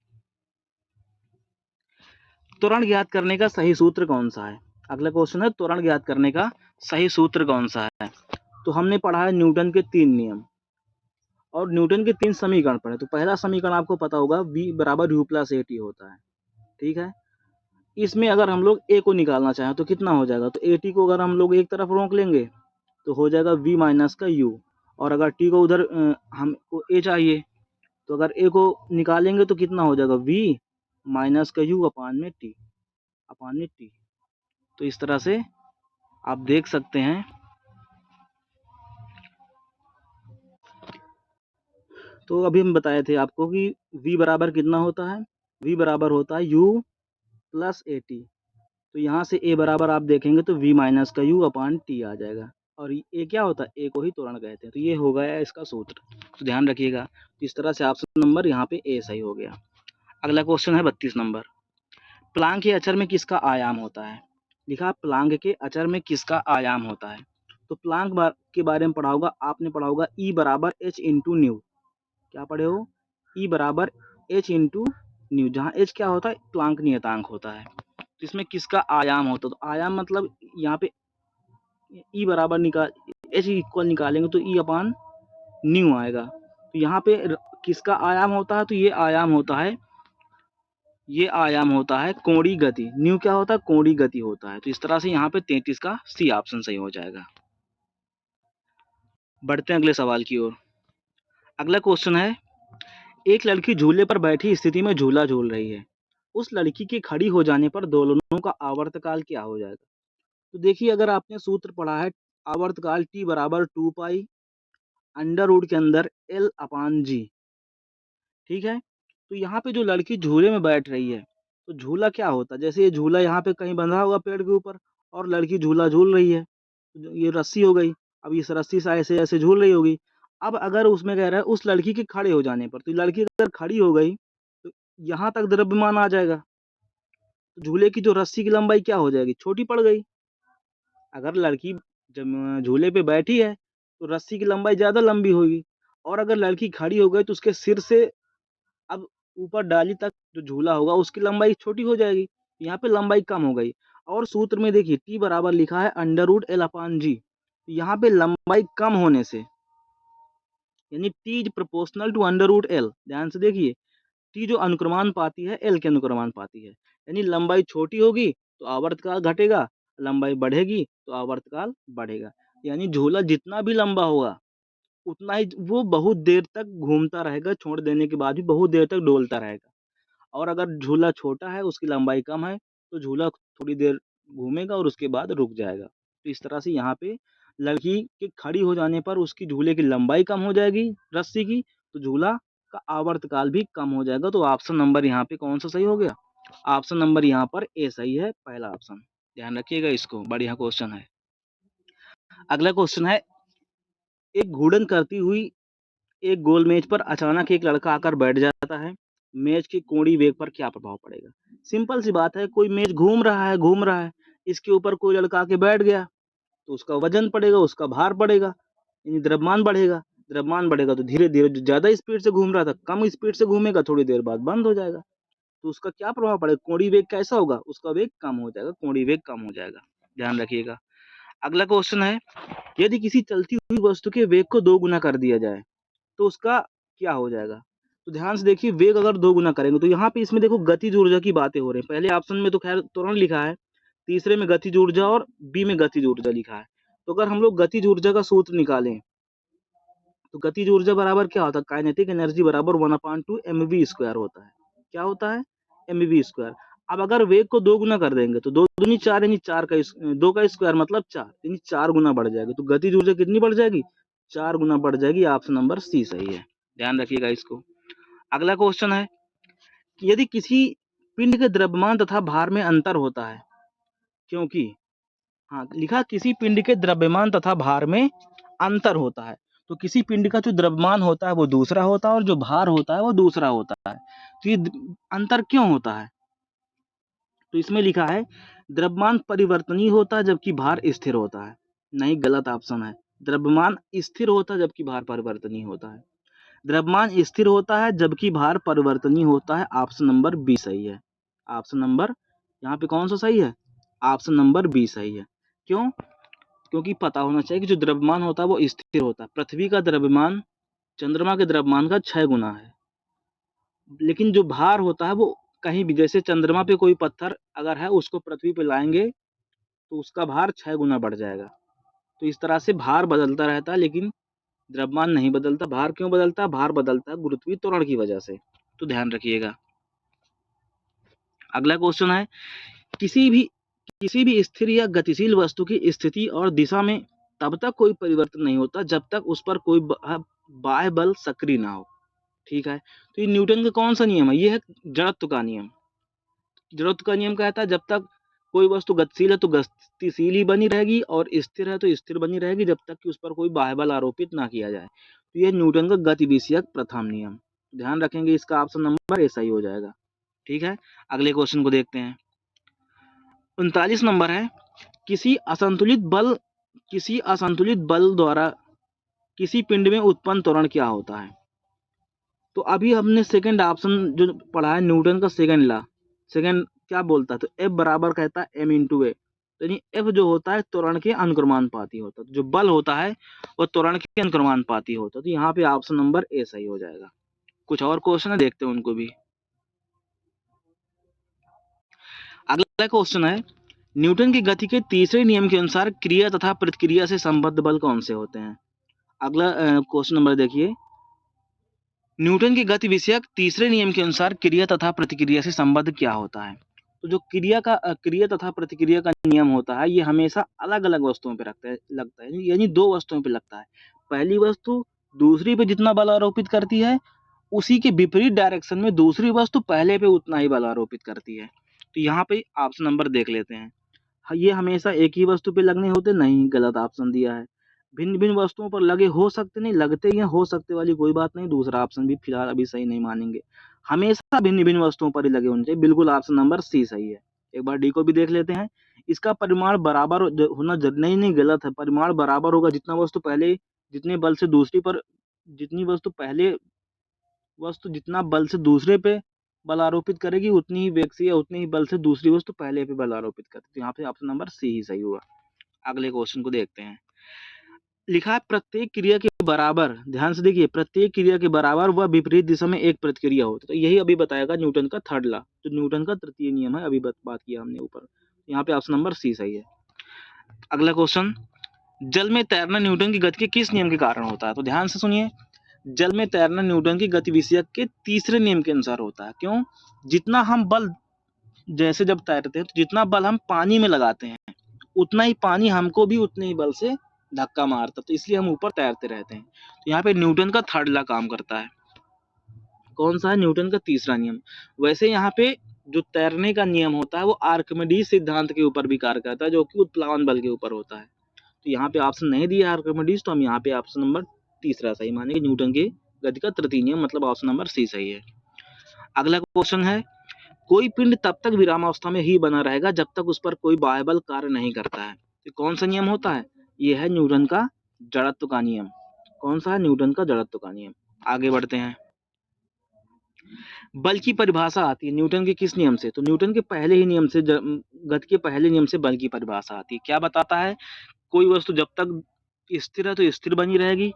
त्वरण ज्ञात करने का सही सूत्र कौन सा है? अगला क्वेश्चन है त्वरण ज्ञात करने का सही सूत्र कौन सा है? तो हमने पढ़ा है न्यूटन के 3 नियम और न्यूटन के 3 समीकरण पढ़े। तो पहला समीकरण आपको पता होगा v बराबर u प्लस ए टी होता है, ठीक है। इसमें अगर हम लोग a को निकालना चाहें तो कितना हो जाएगा? तो ए टी को अगर हम लोग एक तरफ रोक लेंगे तो हो जाएगा v माइनस का u, और अगर t को उधर हमको a चाहिए तो अगर a को निकालेंगे तो कितना हो जाएगा? v माइनस का u अपान में t। तो इस तरह से आप देख सकते हैं। तो अभी हम बताए थे आपको कि v बराबर कितना होता है? v बराबर होता है u प्लस ए टी। तो यहाँ से a बराबर आप देखेंगे तो v माइनस का u अपान टी आ जाएगा, और ये क्या होता है? a को ही त्वरण कहते हैं। तो ये हो गया इसका सूत्र, तो ध्यान रखिएगा। तो इस तरह से ऑप्शन नंबर यहाँ पे a सही हो गया। अगला क्वेश्चन है 32 नंबर। प्लांक के अचर में किसका आयाम होता है? लिखा प्लांक के अचर में किसका आयाम होता है? तो प्लांक के बारे में पढ़ा होगा आपने, पढ़ा होगा E बराबर एच इंटू न्यू। क्या पढ़े हो? E बराबर एच इंटू न्यू, जहाँ एच क्या होता है? प्लांक नियतांक होता है। तो इसमें किसका आयाम होता है? तो आयाम मतलब यहाँ पे E बराबर एच इक्वल निकालेंगे तो E अपान न्यू आएगा। तो यहाँ पे किसका आयाम होता है? तो ये आयाम होता है कोणीय गति। न्यू क्या होता है? कोणीय गति होता है। तो इस तरह से यहाँ पे 33 का सी ऑप्शन सही हो जाएगा। बढ़ते हैं अगले सवाल की ओर। अगला क्वेश्चन है, एक लड़की झूले पर बैठी स्थिति में झूला झूल रही है। उस लड़की के खड़ी हो जाने पर दोलनों का आवर्तकाल क्या हो जाएगा? तो देखिए, अगर आपने सूत्र पढ़ा है आवर्तकाल टी बराबर 2 पाई अंडर रूट के अंदर एल अपान जी, ठीक है। तो यहाँ पे जो लड़की झूले में बैठ रही है, तो झूला क्या होता है? जैसे ये झूला यहाँ पे कहीं बंधा होगा पेड़ के ऊपर और लड़की झूला झूल रही है, तो ये रस्सी हो गई। अब इस रस्सी से ऐसे ऐसे झूल रही होगी। अब अगर उसमें कह रहा है उस लड़की के खड़े हो जाने पर, तो लड़की अगर खड़ी हो गई तो यहाँ तक द्रव्यमान आ जाएगा। तो झूले की जो रस्सी की लंबाई क्या हो जाएगी? छोटी पड़ गई। अगर लड़की जब झूले पे बैठी है तो रस्सी की लंबाई ज्यादा लंबी होगी, और अगर लड़की खड़ी हो गई तो उसके सिर से अब ऊपर डाली तक जो झूला होगा उसकी लंबाई छोटी हो जाएगी। यहाँ पे लंबाई कम हो गई। और सूत्र में देखिए टी बराबर लिखा है under root L upon G. यहाँ पे लंबाई कम होने से, यानी T is proportional to under root L. ध्यान से देखिए, टी जो अनुक्रमान पाती है एल के अनुक्रमान पाती है, यानी लंबाई छोटी होगी तो आवर्तकाल घटेगा, लंबाई बढ़ेगी तो आवर्तकाल बढ़ेगा। यानी झूला जितना भी लंबा होगा उतना ही वो बहुत देर तक घूमता रहेगा, छोड़ देने के बाद भी बहुत देर तक डोलता रहेगा। और अगर झूला छोटा है, उसकी लंबाई कम है, तो झूला थोड़ी देर घूमेगा और उसके बाद रुक जाएगा। तो इस तरह से यहाँ पे लड़की के खड़ी हो जाने पर उसकी झूले की लंबाई कम हो जाएगी रस्सी की, तो झूला का आवर्तकाल भी कम हो जाएगा। तो ऑप्शन नंबर यहाँ पे कौन सा सही हो गया? ऑप्शन नंबर यहाँ पर ए सही है, पहला ऑप्शन। ध्यान रखिएगा इसको, बढ़िया क्वेश्चन है। अगला क्वेश्चन है, एक घूर्णन करती हुई एक गोल मेज पर अचानक एक लड़का आकर बैठ जाता है। मेज के कोणीय वेग पर क्या प्रभाव पड़ेगा? सिंपल सी बात है, कोई मेज घूम रहा है, इसके ऊपर कोई लड़का आके बैठ गया तो उसका वजन पड़ेगा, उसका भार पड़ेगा, यानी द्रव्यमान बढ़ेगा। द्रव्यमान बढ़ेगा तो धीरे धीरे, जो ज्यादा स्पीड से घूम रहा था कम स्पीड से घूमेगा, थोड़ी देर बाद बंद हो जाएगा। तो उसका क्या प्रभाव पड़ेगा? कोणीय वेग कैसा होगा? उसका वेग कम हो जाएगा, कोणीय वेग कम हो जाएगा। ध्यान रखिएगा। अगला क्वेश्चन है, यदि किसी चलती हुई वस्तु के वेग को 2 गुना कर दिया जाए तो उसका क्या हो जाएगा? तो ध्यान से देखिए, वेग अगर 2 गुना करेंगे तो यहाँ पे इसमें देखो गतिज ऊर्जा की बातें हो रही है। पहले ऑप्शन में तो खैर त्वरण लिखा है, तीसरे में गतिज ऊर्जा और बी में गतिज ऊर्जा लिखा है। तो अगर हम लोग गतिज ऊर्जा का सूत्र निकालें तो गतिज ऊर्जा बराबर क्या होता है? काइनेटिक एनर्जी बराबर 1/2 mv² होता है। क्या होता है? mv²। अब अगर वेग को 2 गुना कर देंगे तो 2 दूनी 4, यानी 2 का स्क्वायर मतलब 4, यानी 4 गुना बढ़ जाएगी। तो गतिज ऊर्जा कितनी बढ़ जाएगी? 4 गुना बढ़ जाएगी। ऑप्शन नंबर सी सही है, ध्यान रखिएगा इसको। अगला क्वेश्चन है, यदि किसी पिंड के द्रव्यमान तथा भार में अंतर होता है, क्योंकि हाँ लिखा किसी पिंड के द्रव्यमान तथा भार में अंतर होता है, तो किसी पिंड का जो द्रव्यमान होता है वो दूसरा होता है और जो भार होता है वो दूसरा होता है। तो ये अंतर क्यों होता है? तो इसमें लिखा है द्रव्यमान परिवर्तनीय होता है जबकि भार स्थिर होता है। नहीं, गलत ऑप्शन है। द्रव्यमान स्थिर होता है जबकि भार परिवर्तनीय होता है। द्रव्यमान स्थिर होता है जबकि भार परिवर्तनीय होता है। ऑप्शन नंबर बी सही है। ऑप्शन नंबर यहाँ पे कौन सा सही है? ऑप्शन नंबर बी सही है। क्यों? क्योंकि पता होना चाहिए कि जो द्रव्यमान होता है वो स्थिर होता है। पृथ्वी का द्रव्यमान चंद्रमा के द्रव्यमान का 6 गुना है। लेकिन जो भार होता है वो कहीं भी, जैसे चंद्रमा पे कोई पत्थर अगर है उसको पृथ्वी पे लाएंगे तो उसका भार 6 गुना बढ़ जाएगा। तो इस तरह से भार बदलता रहता है लेकिन द्रव्यमान नहीं बदलता। भार क्यों बदलता है? भार बदलता है गुरुत्वीय त्वरण की वजह से। तो ध्यान रखिएगा। अगला क्वेश्चन है, किसी भी स्थिर या गतिशील वस्तु की स्थिति और दिशा में तब तक कोई परिवर्तन नहीं होता जब तक उस पर कोई बाह्य बल सक्रिय ना हो। ठीक है, तो ये न्यूटन का कौन सा नियम है? ये है जड़त्व का नियम। जड़त्व का नियम कहता है जब तक कोई वस्तु गतिशील है तो गतिशील ही बनी रहेगी और स्थिर है तो स्थिर बनी रहेगी जब तक कि उस पर कोई बाह्य बल आरोपित ना किया जाए। तो ये न्यूटन का गति विषयक प्रथम नियम। ध्यान रखेंगे, इसका ऑप्शन नंबर ए सही हो जाएगा। ठीक है, अगले क्वेश्चन को देखते हैं। 39 नंबर है, किसी असंतुलित बल द्वारा किसी पिंड में उत्पन्न त्वरण क्या होता है? तो अभी हमने सेकंड ऑप्शन जो पढ़ा है न्यूटन का सेकंड लॉ, सेकंड क्या बोलता है? तो F बराबर कहता है m इंटू ए। तो यानी F जो होता है त्वरण के अनुक्रमानुपाती होता है। जो बल होता है वो त्वरण के अनुक्रमानुपाती होता है। तो यहाँ पे ऑप्शन नंबर ए सही हो जाएगा। कुछ और क्वेश्चन है, देखते हैं उनको भी। अगला क्वेश्चन है, न्यूटन की गति के तीसरे नियम के अनुसार क्रिया तथा प्रतिक्रिया से संबद्ध बल कौन से होते हैं? अगला क्वेश्चन नंबर देखिए, न्यूटन की गति विषयक तीसरे नियम के अनुसार क्रिया तथा प्रतिक्रिया से संबद्ध क्या होता है? तो जो क्रिया तथा प्रतिक्रिया का नियम होता है ये हमेशा अलग अलग वस्तुओं पे लगता है, यानी दो वस्तुओं पे लगता है। पहली वस्तु दूसरी पे जितना बल आरोपित करती है उसी के विपरीत डायरेक्शन में दूसरी वस्तु पहले पे उतना ही बल आरोपित करती है। तो यहाँ पे ऑप्शन नंबर देख लेते हैं। ये हमेशा एक ही वस्तु पे लगने होते नहीं, गलत ऑप्शन दिया है। भिन्न भिन्न वस्तुओं पर लगे हो सकते नहीं, लगते ही हो सकते वाली कोई बात नहीं, दूसरा ऑप्शन भी फिलहाल अभी सही नहीं मानेंगे। हमेशा भिन्न भिन्न वस्तुओं पर ही लगे होने चाहिए। बिल्कुल ऑप्शन नंबर सी सही है। एक बार डी को भी देख लेते हैं। इसका परिमाण बराबर होना नहीं, गलत है। परिमाण बराबर होगा जितना वस्तु पहले जितने बल से दूसरी पर जितनी वस्तु पहले वस्तु जितना बल से दूसरे पे बल आरोपित करेगी उतनी ही वेग से या उतनी ही बल से दूसरी वस्तु पहले पे बल आरोपित करती है। तो यहाँ पे ऑप्शन नंबर सी ही सही हुआ। अगले क्वेश्चन को देखते हैं। लिखा है प्रत्येक क्रिया के बराबर, ध्यान से देखिए, प्रत्येक क्रिया के बराबर व विपरीत दिशा में एक प्रतिक्रिया होती है। तो यही अभी बताएगा न्यूटन का थर्ड लॉ, जो न्यूटन का तृतीय नियम है, अभी बात किया हमने ऊपर। यहाँ पे ऑप्शन नंबर सी सही है। अगला क्वेश्चन, जल में तैरना न्यूटन की गति के किस नियम के कारण होता है? तो ध्यान से सुनिए, जल में तैरना न्यूटन की गति विषयक के तीसरे नियम के अनुसार होता है। क्यों? जितना हम बल, जैसे जब तैरते हैं तो जितना बल हम पानी में लगाते हैं उतना ही पानी हमको भी उतने ही बल से धक्का मारता, तो इसलिए हम ऊपर तैरते रहते हैं। तो यहाँ पे न्यूटन का थर्ड लॉ काम करता है। कौन सा है? न्यूटन का तीसरा नियम। वैसे यहाँ पे जो तैरने का नियम होता है वो आर्किमिडीज सिद्धांत के ऊपर भी कार्य करता है, जो कि उत्प्लावन बल के ऊपर होता है। तो यहाँ पे ऑप्शन नहीं दिया आर्किमिडीज, तो हम यहाँ पे ऑप्शन नंबर तीसरा सही मानेंगे। न्यूटन की गति का तृतीय नियम मतलब ऑप्शन नंबर सी सही है। अगला क्वेश्चन है, कोई पिंड तब तक विरामावस्था में ही बना रहेगा जब तक उस पर कोई बाह्य बल कार्य नहीं करता है। तो कौन सा नियम होता है? ये है न्यूटन का जड़त्व का नियम। कौन सा है? न्यूटन का जड़त्व का नियम। आगे बढ़ते हैं। बल की परिभाषा आती है न्यूटन के किस नियम से? तो न्यूटन के पहले ही नियम से, गति के पहले नियम से बल की परिभाषा आती है। क्या बताता है? कोई वस्तु जब तक स्थिर है तो स्थिर बनी रहेगी,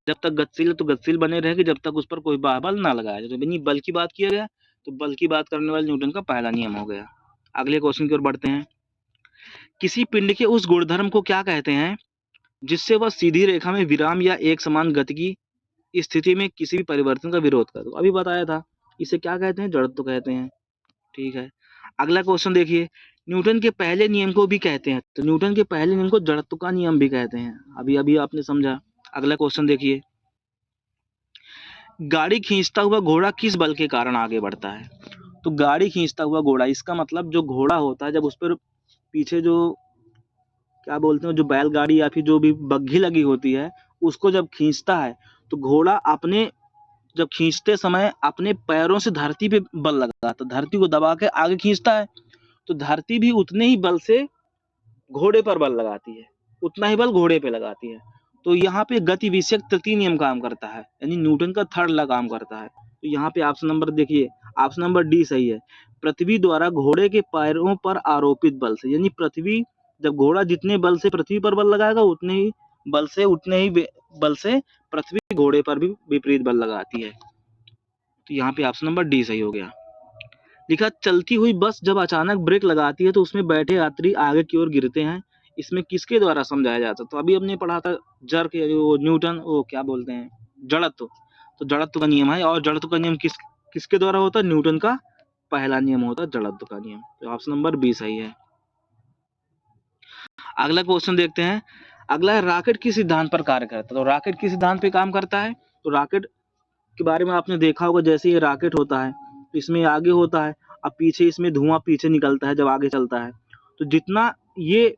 जब तक गतिशील है तो गतिशील बने रहेगी, जब तक उस पर कोई बाह्य बल ना लगाया जाए। तो बल की बात किया गया, तो बल की बात करने वाले न्यूटन का पहला नियम हो गया। अगले क्वेश्चन की ओर बढ़ते हैं। किसी पिंड के उस गुणधर्म को क्या कहते हैं जिससे वह सीधी रेखा में विराम या एक समान गति की स्थिति में किसी भी परिवर्तन का विरोध करे? तो अभी बताया था, इसे क्या कहते हैं? जड़त्व कहते हैं। ठीक है, अगला क्वेश्चन देखिए, न्यूटन के पहले नियम को भी कहते हैं, तो न्यूटन के पहले नियम को जड़त्व का नियम भी कहते हैं। अभी अभी आपने समझा। अगला क्वेश्चन देखिए, गाड़ी खींचता हुआ घोड़ा किस बल के कारण आगे बढ़ता है? तो गाड़ी खींचता हुआ घोड़ा, इसका मतलब जो घोड़ा होता है जब उस पर पीछे जो क्या बोलते हैं, जो बैलगाड़ी या फिर जो भी बग्घी लगी होती है उसको जब खींचता है तो घोड़ा अपने जब खींचते समय अपने पैरों से धरती पे बल लगाता, धरती को दबा के आगे खींचता है, तो धरती भी उतने ही बल से घोड़े पर बल लगाती है, उतना ही बल घोड़े पे लगाती है। तो यहाँ पे गति विषयक तृतीय नियम काम करता है, यानी न्यूटन का थर्ड लॉ काम करता है। तो यहाँ पे ऑप्शन नंबर देखिए, ऑप्शन नंबर डी सही है। पृथ्वी द्वारा घोड़े के पैरों पर आरोपित बल से, यानी पृथ्वी, जब घोड़ा जितने बल से पृथ्वी पर बल लगाएगा उतने ही बल से पृथ्वी घोड़े पर भी विपरीत बल लगाती है। तो यहाँ पे ऑप्शन नंबर डी सही हो गया। लिखा, चलती हुई बस जब अचानक ब्रेक लगाती है तो उसमें बैठे यात्री आगे की ओर गिरते हैं, इसमें किसके द्वारा समझाया जाता? तो अभी हमने पढ़ा था जर्क, वो न्यूटन, वो क्या बोलते हैं, जड़त्व। तो जड़त्व का नियम है, और जड़त्व का नियम किसके द्वारा होता है? न्यूटन का पहला नियम होता है जड़त्व का नियम। तो ऑप्शन नंबर बी सही है। अगला क्वेश्चन देखते हैं। अगला है, रॉकेट किस सिद्धांत पर कार्य करता है? तो रॉकेट किस सिद्धांत पे काम करता है? तो रॉकेट के बारे में आपने देखा होगा, जैसे ये रॉकेट होता है तो इसमें आगे होता है, अब पीछे इसमें धुआं पीछे निकलता है जब आगे चलता है। तो जितना ये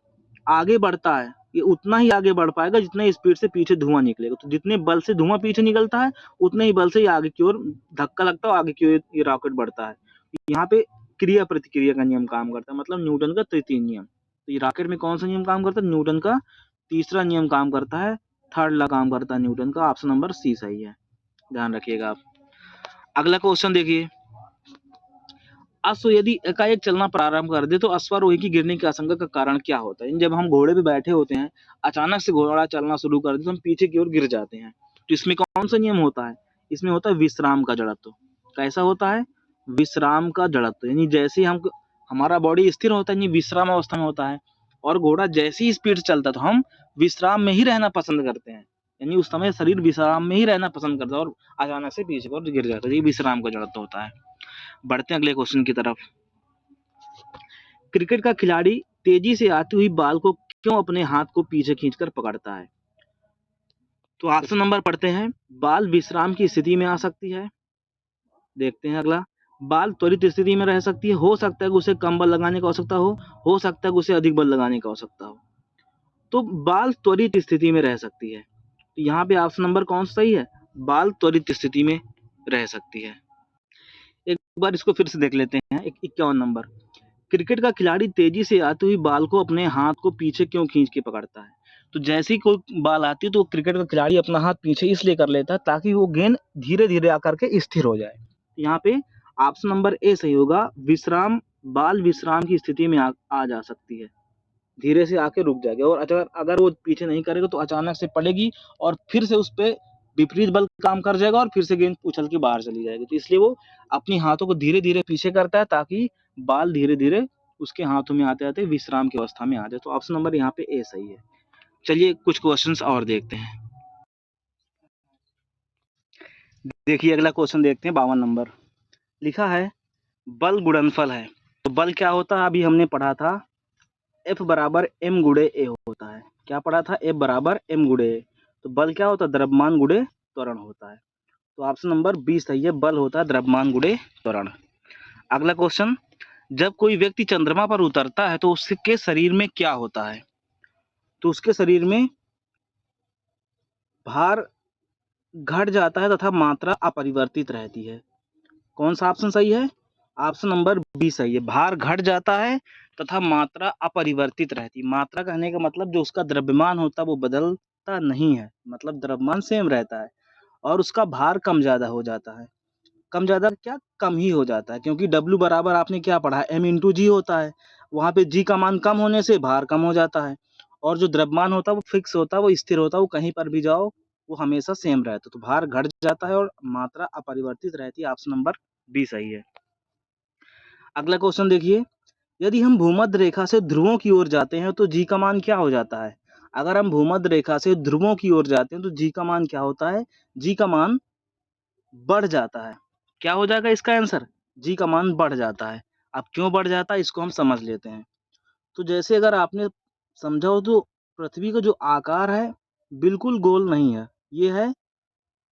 आगे बढ़ता है, ये उतना ही आगे बढ़ पाएगा जितना स्पीड से पीछे धुआं निकलेगा। तो जितने बल से धुआं पीछे निकलता है उतने ही बल से ये आगे की ओर धक्का लगता है और आगे की ओर ये रॉकेट बढ़ता है। यहाँ पे क्रिया प्रतिक्रिया का नियम काम करता है, मतलब न्यूटन का तृतीय नियम। तो ये रॉकेट में कौन सा नियम काम करता है? न्यूटन का तीसरा नियम काम करता है, थर्ड लॉ काम करता है न्यूटन का। ऑप्शन नंबर सी सही है, ध्यान रखिएगा आप। अगला क्वेश्चन देखिए, अश्व यदि एकाएक चलना प्रारंभ कर दे तो अश्वारोही की गिरने की आशंका का कारण क्या होता है? जब हम घोड़े पे बैठे होते हैं, अचानक से घोड़ा चलना शुरू कर दे तो हम पीछे की ओर गिर जाते हैं। तो इसमें कौन सा नियम होता है? इसमें होता है विश्राम का जड़त्व। कैसा होता है? विश्राम का जड़त्व, यानी जैसे ही हम, हमारा बॉडी स्थिर होता है, यानी विश्राम अवस्था में होता है, और घोड़ा जैसी ही स्पीड से चलता है तो हम विश्राम में ही रहना पसंद करते हैं, यानी उस समय शरीर विश्राम में ही रहना पसंद करता है और अचानक से पीछे की ओर गिर जाता है। ये विश्राम का जड़त्व होता है। बढ़ते हैं अगले क्वेश्चन की तरफ। क्रिकेट का खिलाड़ी तेजी से आती हुई बॉल को क्यों अपने हाथ को पीछे खींचकर पकड़ता है? तो ऑप्शन नंबर पढ़ते हैं। बॉल विश्राम की स्थिति में आ सकती है। देखते हैं अगला, बॉल त्वरित स्थिति में रह सकती है, हो सकता है कि उसे कम बल लगाने की आवश्यकता हो सकता है कि उसे अधिक बल लगाने की आवश्यकता हो। तो बॉल त्वरित स्थिति में रह सकती है। तो यहाँ पे ऑप्शन नंबर कौन सा सही है? बॉल त्वरित स्थिति में रह सकती है। एक बार इसको फिर से देख लेते हैं। 51 नंबर, क्रिकेट का खिलाड़ी तेजी से आती हुई बॉल को अपने हाथ को पीछे क्यों खींच के पकड़ता है? तो जैसे ही कोई बॉल आती है तो क्रिकेट का खिलाड़ी अपना हाथ पीछे इसलिए कर लेता है ताकि वो गेंद धीरे धीरे आकर के स्थिर हो जाए। यहाँ पे ऑप्शन नंबर ए सही होगा, विश्राम, बॉल विश्राम की स्थिति में आ जा सकती है, धीरे से आके रुक जाएगी, और अगर वो पीछे नहीं करेगा तो अचानक से पड़ेगी और फिर से उस पे विपरीत बल काम कर जाएगा और फिर से गेंद उछल के बाहर चली जाएगी। तो इसलिए वो अपनी हाथों को धीरे धीरे पीछे करता है ताकि बाल धीरे धीरे उसके हाथों में आते आते विश्राम की अवस्था में आ जाए। तो ऑप्शन नंबर यहाँ पे ए सही है। चलिए कुछ क्वेश्चंस और देखते हैं। देखिए अगला क्वेश्चन देखते हैं। 52 नंबर लिखा है, बल गुणनफल है। तो बल क्या होता है? अभी हमने पढ़ा था F बराबर m गुणे a होता है। क्या पढ़ा था? F बराबर m गुणे a। तो बल क्या होता है? द्रव्यमान गुणे त्वरण होता है। तो ऑप्शन नंबर बी सही है, बल होता है द्रव्यमान गुणे त्वरण। अगला क्वेश्चन, जब कोई व्यक्ति चंद्रमा पर उतरता है तो उसके शरीर में क्या होता है? तो उसके शरीर में भार घट जाता है तथा मात्रा अपरिवर्तित रहती है। कौन सा ऑप्शन सही है? ऑप्शन नंबर बी सही है, भार घट जाता है तथा मात्रा अपरिवर्तित रहती है। मात्रा कहने का मतलब जो उसका द्रव्यमान होता है वो बदलता नहीं है, मतलब द्रव्यमान सेम रहता है, और उसका भार कम ज्यादा हो जाता है। कम ज्यादा क्या? कम ही हो जाता है, क्योंकि W बराबर आपने क्या पढ़ा है? M इंटू जी होता है। वहां पे G का मान कम होने से भार कम हो जाता है, और जो द्रव्यमान होता है वो फिक्स होता है, वो स्थिर होता है, वो कहीं पर भी जाओ वो हमेशा सेम रहता है। तो भार घट जाता है और मात्रा अपरिवर्तित रहती है। ऑप्शन नंबर बी सही है। अगला क्वेश्चन देखिए, यदि हम भूमध्य रेखा से ध्रुवों की ओर जाते हैं तो जी का मान क्या हो जाता है? अगर हम भूमध्य रेखा से ध्रुवों की ओर जाते हैं तो जी का मान क्या होता है? जी का मान बढ़ जाता है। क्या हो जाएगा इसका आंसर? जी का मान बढ़ जाता है। अब क्यों बढ़ जाता है इसको हम समझ लेते हैं। तो जैसे अगर आपने समझा हो तो पृथ्वी का जो आकार है बिल्कुल गोल नहीं है, ये है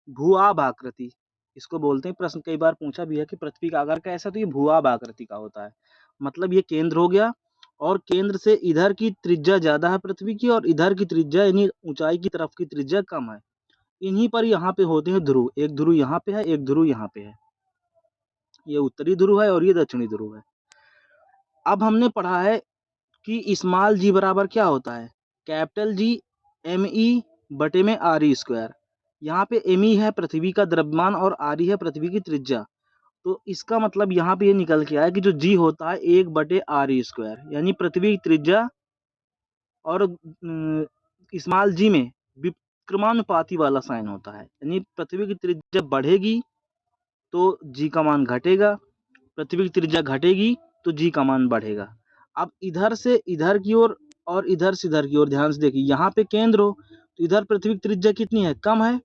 भूआभ आकृति। इसको बोलते हैं, प्रश्न कई बार पूछा भी है कि पृथ्वी का आकार कैसा है, तो ये भूआभ आकृति का होता है। मतलब ये केंद्र हो गया, और केंद्र से इधर की त्रिज्या ज्यादा है पृथ्वी की, और इधर की त्रिज्या यानी ऊंचाई की तरफ की त्रिज्या कम है। इन्हीं पर यहाँ पे होते हैं ध्रुव, एक ध्रुव यहाँ पे है, एक ध्रुव यहाँ पे है। ये उत्तरी ध्रुव है और ये दक्षिणी ध्रुव है। अब हमने पढ़ा है कि स्मॉल जी बराबर क्या होता है? कैपिटल जी M E बटे में आर स्क्वायर। यहाँ पे एम है पृथ्वी का द्रव्यमान और आर है पृथ्वी की त्रिज्या। तो इसका मतलब यहाँ पे ये निकल के आया कि जो जी होता है 1/r², यानी पृथ्वी की त्रिज्या और स्मॉल जी में विक्रमानुपाती वाला साइन होता है, यानी पृथ्वी की त्रिज्या बढ़ेगी तो जी का मान घटेगा, पृथ्वी की त्रिज्या घटेगी तो जी का मान बढ़ेगा। अब इधर से इधर की ओर और इधर से इधर की ओर ध्यान से देखिए, यहाँ पे केंद्र हो तो इधर पृथ्वी की त्रिज्या कितनी है, कम है,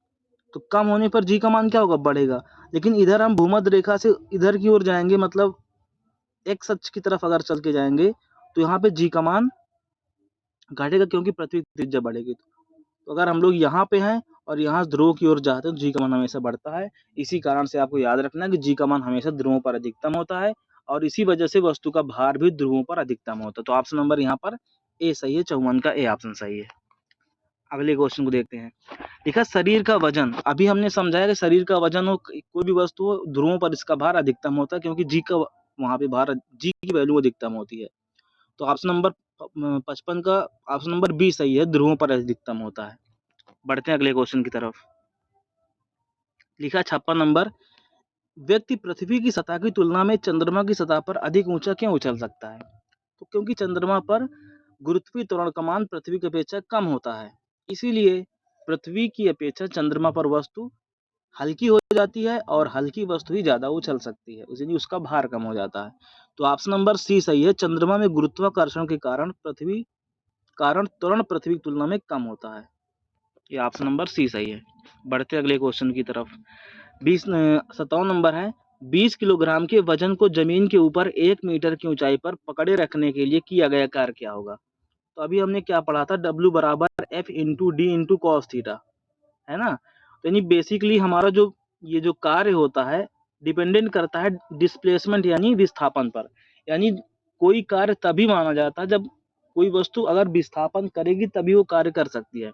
तो कम होने पर जी का मान क्या होगा, बढ़ेगा। लेकिन इधर हम भूमध्य रेखा से इधर की ओर जाएंगे, मतलब एक्स अक्ष की तरफ अगर चल के जाएंगे तो यहाँ पे जी का मान घटेगा क्योंकि पृथ्वी की त्रिज्या बढ़ेगी। तो अगर हम लोग यहाँ पे हैं और यहाँ ध्रुव की ओर जाते हैं तो जी का मान हमेशा बढ़ता है। इसी कारण से आपको याद रखना है कि जी का मान हमेशा ध्रुवों पर अधिकतम होता है और इसी वजह से वस्तु का भार भी ध्रुवों पर अधिकतम होता है। तो ऑप्शन नंबर यहाँ पर ए सही है, 54 का ए ऑप्शन सही है। अगले क्वेश्चन को देखते हैं। लिखा शरीर का वजन, अभी हमने समझाया कि शरीर का वजन हो कोई भी वस्तु हो, ध्रुवों पर इसका भार अधिकतम होता है क्योंकि जी का वहां पे भार, जी की वैल्यू अधिकतम होती है। तो ऑप्शन नंबर 55 का ऑप्शन नंबर बी सही है, ध्रुवों पर अधिकतम होता है। बढ़ते हैं अगले क्वेश्चन की तरफ। लिखा 56 नंबर, व्यक्ति पृथ्वी की सतह की तुलना में चंद्रमा की सतह पर अधिक ऊंचा क्यों उछल सकता है? तो क्योंकि चंद्रमा पर गुरुत्वीय त्वरण का मान पृथ्वी की अपेक्षा कम होता है, इसीलिए पृथ्वी की अपेक्षा चंद्रमा पर वस्तु हल्की हो जाती है और हल्की वस्तु ही ज्यादा उछल सकती है, यानी उसका भार कम हो जाता है। तो ऑप्शन नंबर सी सही है, चंद्रमा में गुरुत्वाकर्षण के कारण त्वरण पृथ्वी की तुलना में कम होता है। ये ऑप्शन नंबर सी सही है। बढ़ते अगले क्वेश्चन की तरफ। 57 नंबर है, 20 किलोग्राम के वजन को जमीन के ऊपर 1 मीटर की ऊंचाई पर पकड़े रखने के लिए किया गया कार्य क्या होगा? तो अभी हमने क्या पढ़ा था, W बराबर F into D into cos theta, है ना। तो यानी बेसिकली हमारा जो ये जो कार्य होता है डिपेंडेंट करता है डिस्प्लेसमेंट यानी विस्थापन पर। यानी कोई कार्य तभी माना जाता है जब कोई वस्तु अगर विस्थापन करेगी तभी वो कार्य कर सकती है।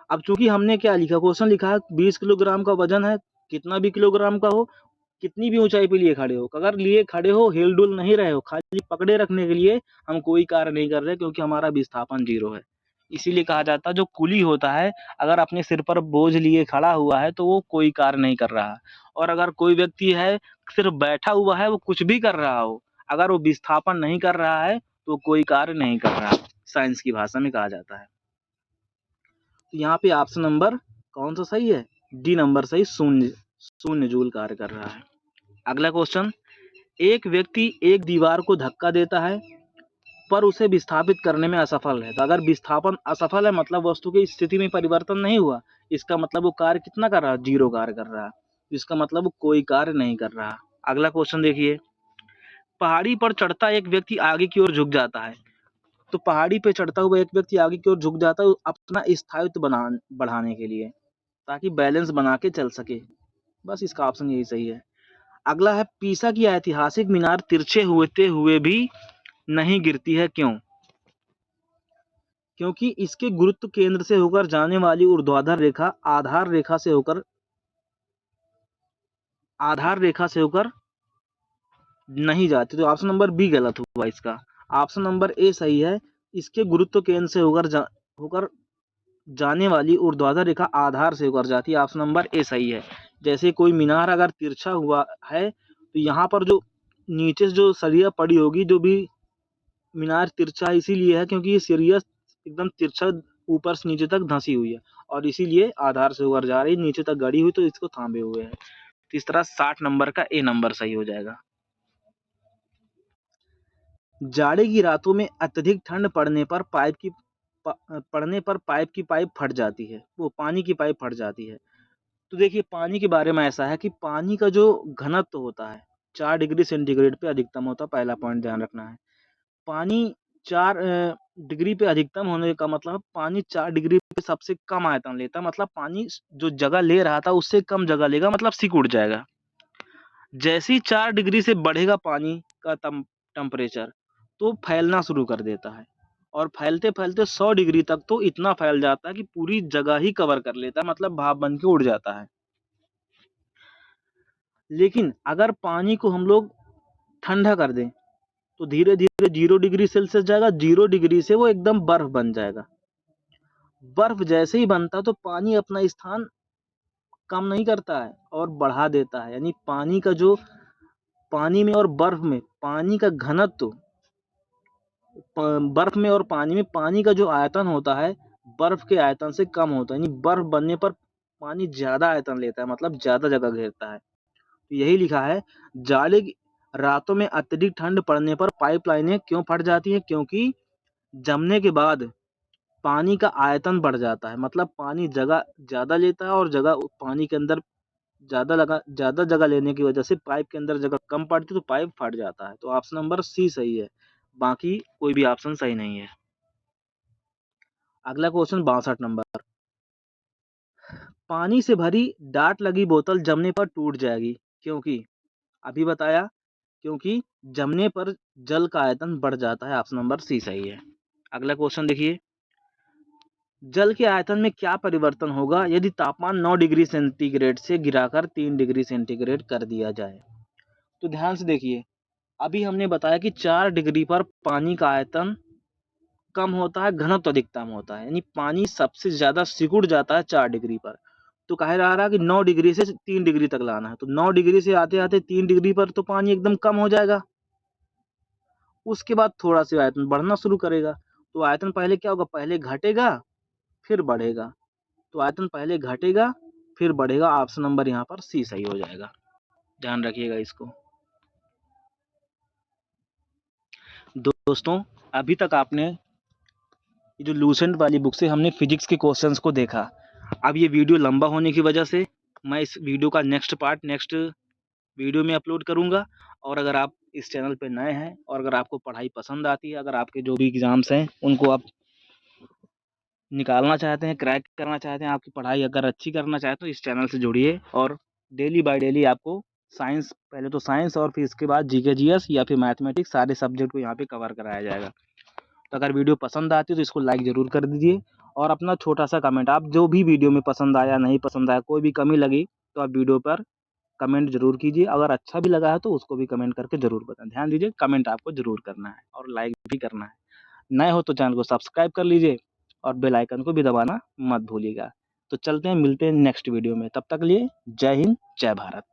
अब चूंकि हमने क्या लिखा, क्वेश्चन लिखा है 20 किलोग्राम का वजन है, कितना भी किलोग्राम का हो, कितनी भी ऊंचाई पे लिए खड़े हो, अगर लिए खड़े हो हिल डुल नहीं रहे हो, खाली पकड़े रखने के लिए हम कोई कार्य नहीं कर रहे क्योंकि हमारा विस्थापन 0 है। इसीलिए कहा जाता है जो कुली होता है अगर अपने सिर पर बोझ लिए खड़ा हुआ है तो वो कोई कार्य नहीं कर रहा। और अगर कोई व्यक्ति है सिर्फ बैठा हुआ है, वो कुछ भी कर रहा हो, अगर वो विस्थापन नहीं कर रहा है तो कोई कार्य नहीं कर रहा, साइंस की भाषा में कहा जाता है। तो यहाँ पे ऑप्शन नंबर कौन सा सही है, डी नंबर सही, शून्य शून्य जूल कार्य कर रहा है। अगला क्वेश्चन, एक व्यक्ति एक दीवार को धक्का देता है पर उसे विस्थापित करने में असफल है। तो अगर विस्थापन असफल है मतलब वस्तु की स्थिति में परिवर्तन नहीं हुआ, इसका मतलब वो कार्य कितना कर रहा है, 0 कार्य कर रहा है। इसका मतलब वो कोई कार्य नहीं कर रहा। अगला क्वेश्चन देखिए, पहाड़ी पर चढ़ता एक व्यक्ति आगे की ओर झुक जाता है। तो पहाड़ी पे चढ़ता हुआ एक व्यक्ति आगे की ओर झुक जाता है अपना स्थायित्व बढ़ाने के लिए, ताकि बैलेंस बना के चल सके। बस इसका ऑप्शन यही सही है। अगला है, पीसा की ऐतिहासिक मीनार तिरछे होते हुए भी नहीं गिरती है, क्यों? क्योंकि इसके गुरुत्व केंद्र से होकर जाने वाली ऊर्ध्वाधर रेखा आधार रेखा से होकर नहीं जाती। तो ऑप्शन नंबर बी गलत हुआ इसका। ऑप्शन नंबर ए सही है, इसके गुरुत्व केंद्र से होकर जाने वाली ऊर्ध्वाधर रेखा आधार से होकर जाती है। ऑप्शन नंबर ए सही है। जैसे कोई मीनार अगर तिरछा हुआ है तो यहाँ पर जो नीचे से जो सरिया पड़ी होगी, जो भी मीनार तिरछा इसीलिए है क्योंकि ये सरिया एकदम तिरछा ऊपर से नीचे तक धंसी हुई है और इसीलिए आधार से ऊपर जा रही है, नीचे तक गड़ी हुई तो इसको थामे हुए है। तो इस तरह 60 नंबर का ए नंबर सही हो जाएगा। जाड़े की रातों में अत्यधिक ठंड पड़ने पर पाइप फट जाती है, वो पानी की पाइप फट जाती है। तो देखिए पानी के बारे में ऐसा है कि पानी का जो घनत्व होता है 4 डिग्री सेंटीग्रेड पे अधिकतम होता है, पहला पॉइंट ध्यान रखना है। पानी 4 डिग्री पे अधिकतम होने का मतलब पानी 4 डिग्री पे सबसे कम आयतन लेता है, मतलब पानी जो जगह ले रहा था उससे कम जगह लेगा, मतलब सिकुड़ जाएगा। जैसे ही 4 डिग्री से बढ़ेगा पानी का टेम्परेचर तो फैलना शुरू कर देता है और फैलते-फैलते 100 डिग्री तक तो इतना फैल जाता है कि पूरी जगह ही कवर कर लेता है, मतलब भाप बन के उड़ जाता है। लेकिन अगर पानी को हम लोग ठंडा कर दें तो धीरे-धीरे 0 डिग्री सेल्सियस जाएगा, 0 डिग्री से वो एकदम बर्फ बन जाएगा। बर्फ जैसे ही बनता है तो पानी अपना स्थान कम नहीं करता है और बढ़ा देता है। यानी पानी में और बर्फ में पानी का घनत्व, बर्फ में और पानी में पानी का जो आयतन होता है बर्फ के आयतन से कम होता है। यानी बर्फ बनने पर पानी ज्यादा आयतन लेता है, मतलब ज्यादा जगह घेरता है। तो यही लिखा है, जाड़े की रातों में अत्यधिक ठंड पड़ने पर पाइपलाइनें क्यों फट जाती हैं? क्योंकि जमने के बाद पानी का आयतन बढ़ जाता है, मतलब पानी जगह ज्यादा लेता है और जगह पानी के अंदर ज्यादा जगह लेने की वजह से पाइप के अंदर जगह कम पड़ती है तो पाइप फट जाता है। तो ऑप्शन नंबर सी सही है, बाकी कोई भी ऑप्शन सही नहीं है। अगला क्वेश्चन 62 नंबर, पानी से भरी डाट लगी बोतल जमने पर टूट जाएगी क्योंकि, अभी बताया, क्योंकि जमने पर जल का आयतन बढ़ जाता है। ऑप्शन नंबर सी सही है। अगला क्वेश्चन देखिए, जल के आयतन में क्या परिवर्तन होगा यदि तापमान 9 डिग्री सेंटीग्रेड से गिराकर 3 डिग्री सेंटीग्रेड कर दिया जाए? तो ध्यान से देखिए, अभी हमने बताया कि 4 डिग्री पर पानी का आयतन कम होता है, घनत्व अधिकतम होता है, यानी पानी सबसे ज्यादा सिकुड़ जाता है 4 डिग्री पर। तो कह रहा कि 9 डिग्री से 3 डिग्री तक लाना है, तो 9 डिग्री से आते आते 3 डिग्री पर तो पानी एकदम कम हो जाएगा। उसके बाद थोड़ा सा आयतन बढ़ना शुरू करेगा। तो आयतन पहले क्या होगा, पहले घटेगा फिर बढ़ेगा। तो आयतन पहले घटेगा फिर बढ़ेगा। ऑप्शन नंबर यहाँ पर सी सही हो जाएगा, ध्यान रखिएगा इसको। दोस्तों, अभी तक आपने ये जो लूसेंट वाली बुक से हमने फिजिक्स के क्वेश्चंस को देखा। अब ये वीडियो लंबा होने की वजह से मैं इस वीडियो का नेक्स्ट वीडियो में अपलोड करूंगा। और अगर आप इस चैनल पे नए हैं और अगर आपको पढ़ाई पसंद आती है, अगर आपके जो भी एग्जाम्स हैं उनको आप निकालना चाहते हैं, क्रैक करना चाहते हैं, आपकी पढ़ाई अगर अच्छी करना चाहते हो, इस चैनल से जुड़िए। और डेली बाय डेली आपको साइंस, पहले तो साइंस और फिर इसके बाद जीके जीएस या फिर मैथमेटिक्स, सारे सब्जेक्ट को यहाँ पे कवर कराया जाएगा। तो अगर वीडियो पसंद आती है तो इसको लाइक ज़रूर कर दीजिए और अपना छोटा सा कमेंट, आप जो भी वीडियो में पसंद आया नहीं पसंद आया, कोई भी कमी लगी तो आप वीडियो पर कमेंट जरूर कीजिए। अगर अच्छा भी लगा है तो उसको भी कमेंट करके जरूर बताएं। ध्यान दीजिए, कमेंट आपको जरूर करना है और लाइक भी करना है। नए हो तो चैनल को सब्सक्राइब कर लीजिए और बेल आइकन को भी दबाना मत भूलिएगा। तो चलते हैं, मिलते हैं नेक्स्ट वीडियो में, तब तक लिए जय हिंद जय भारत।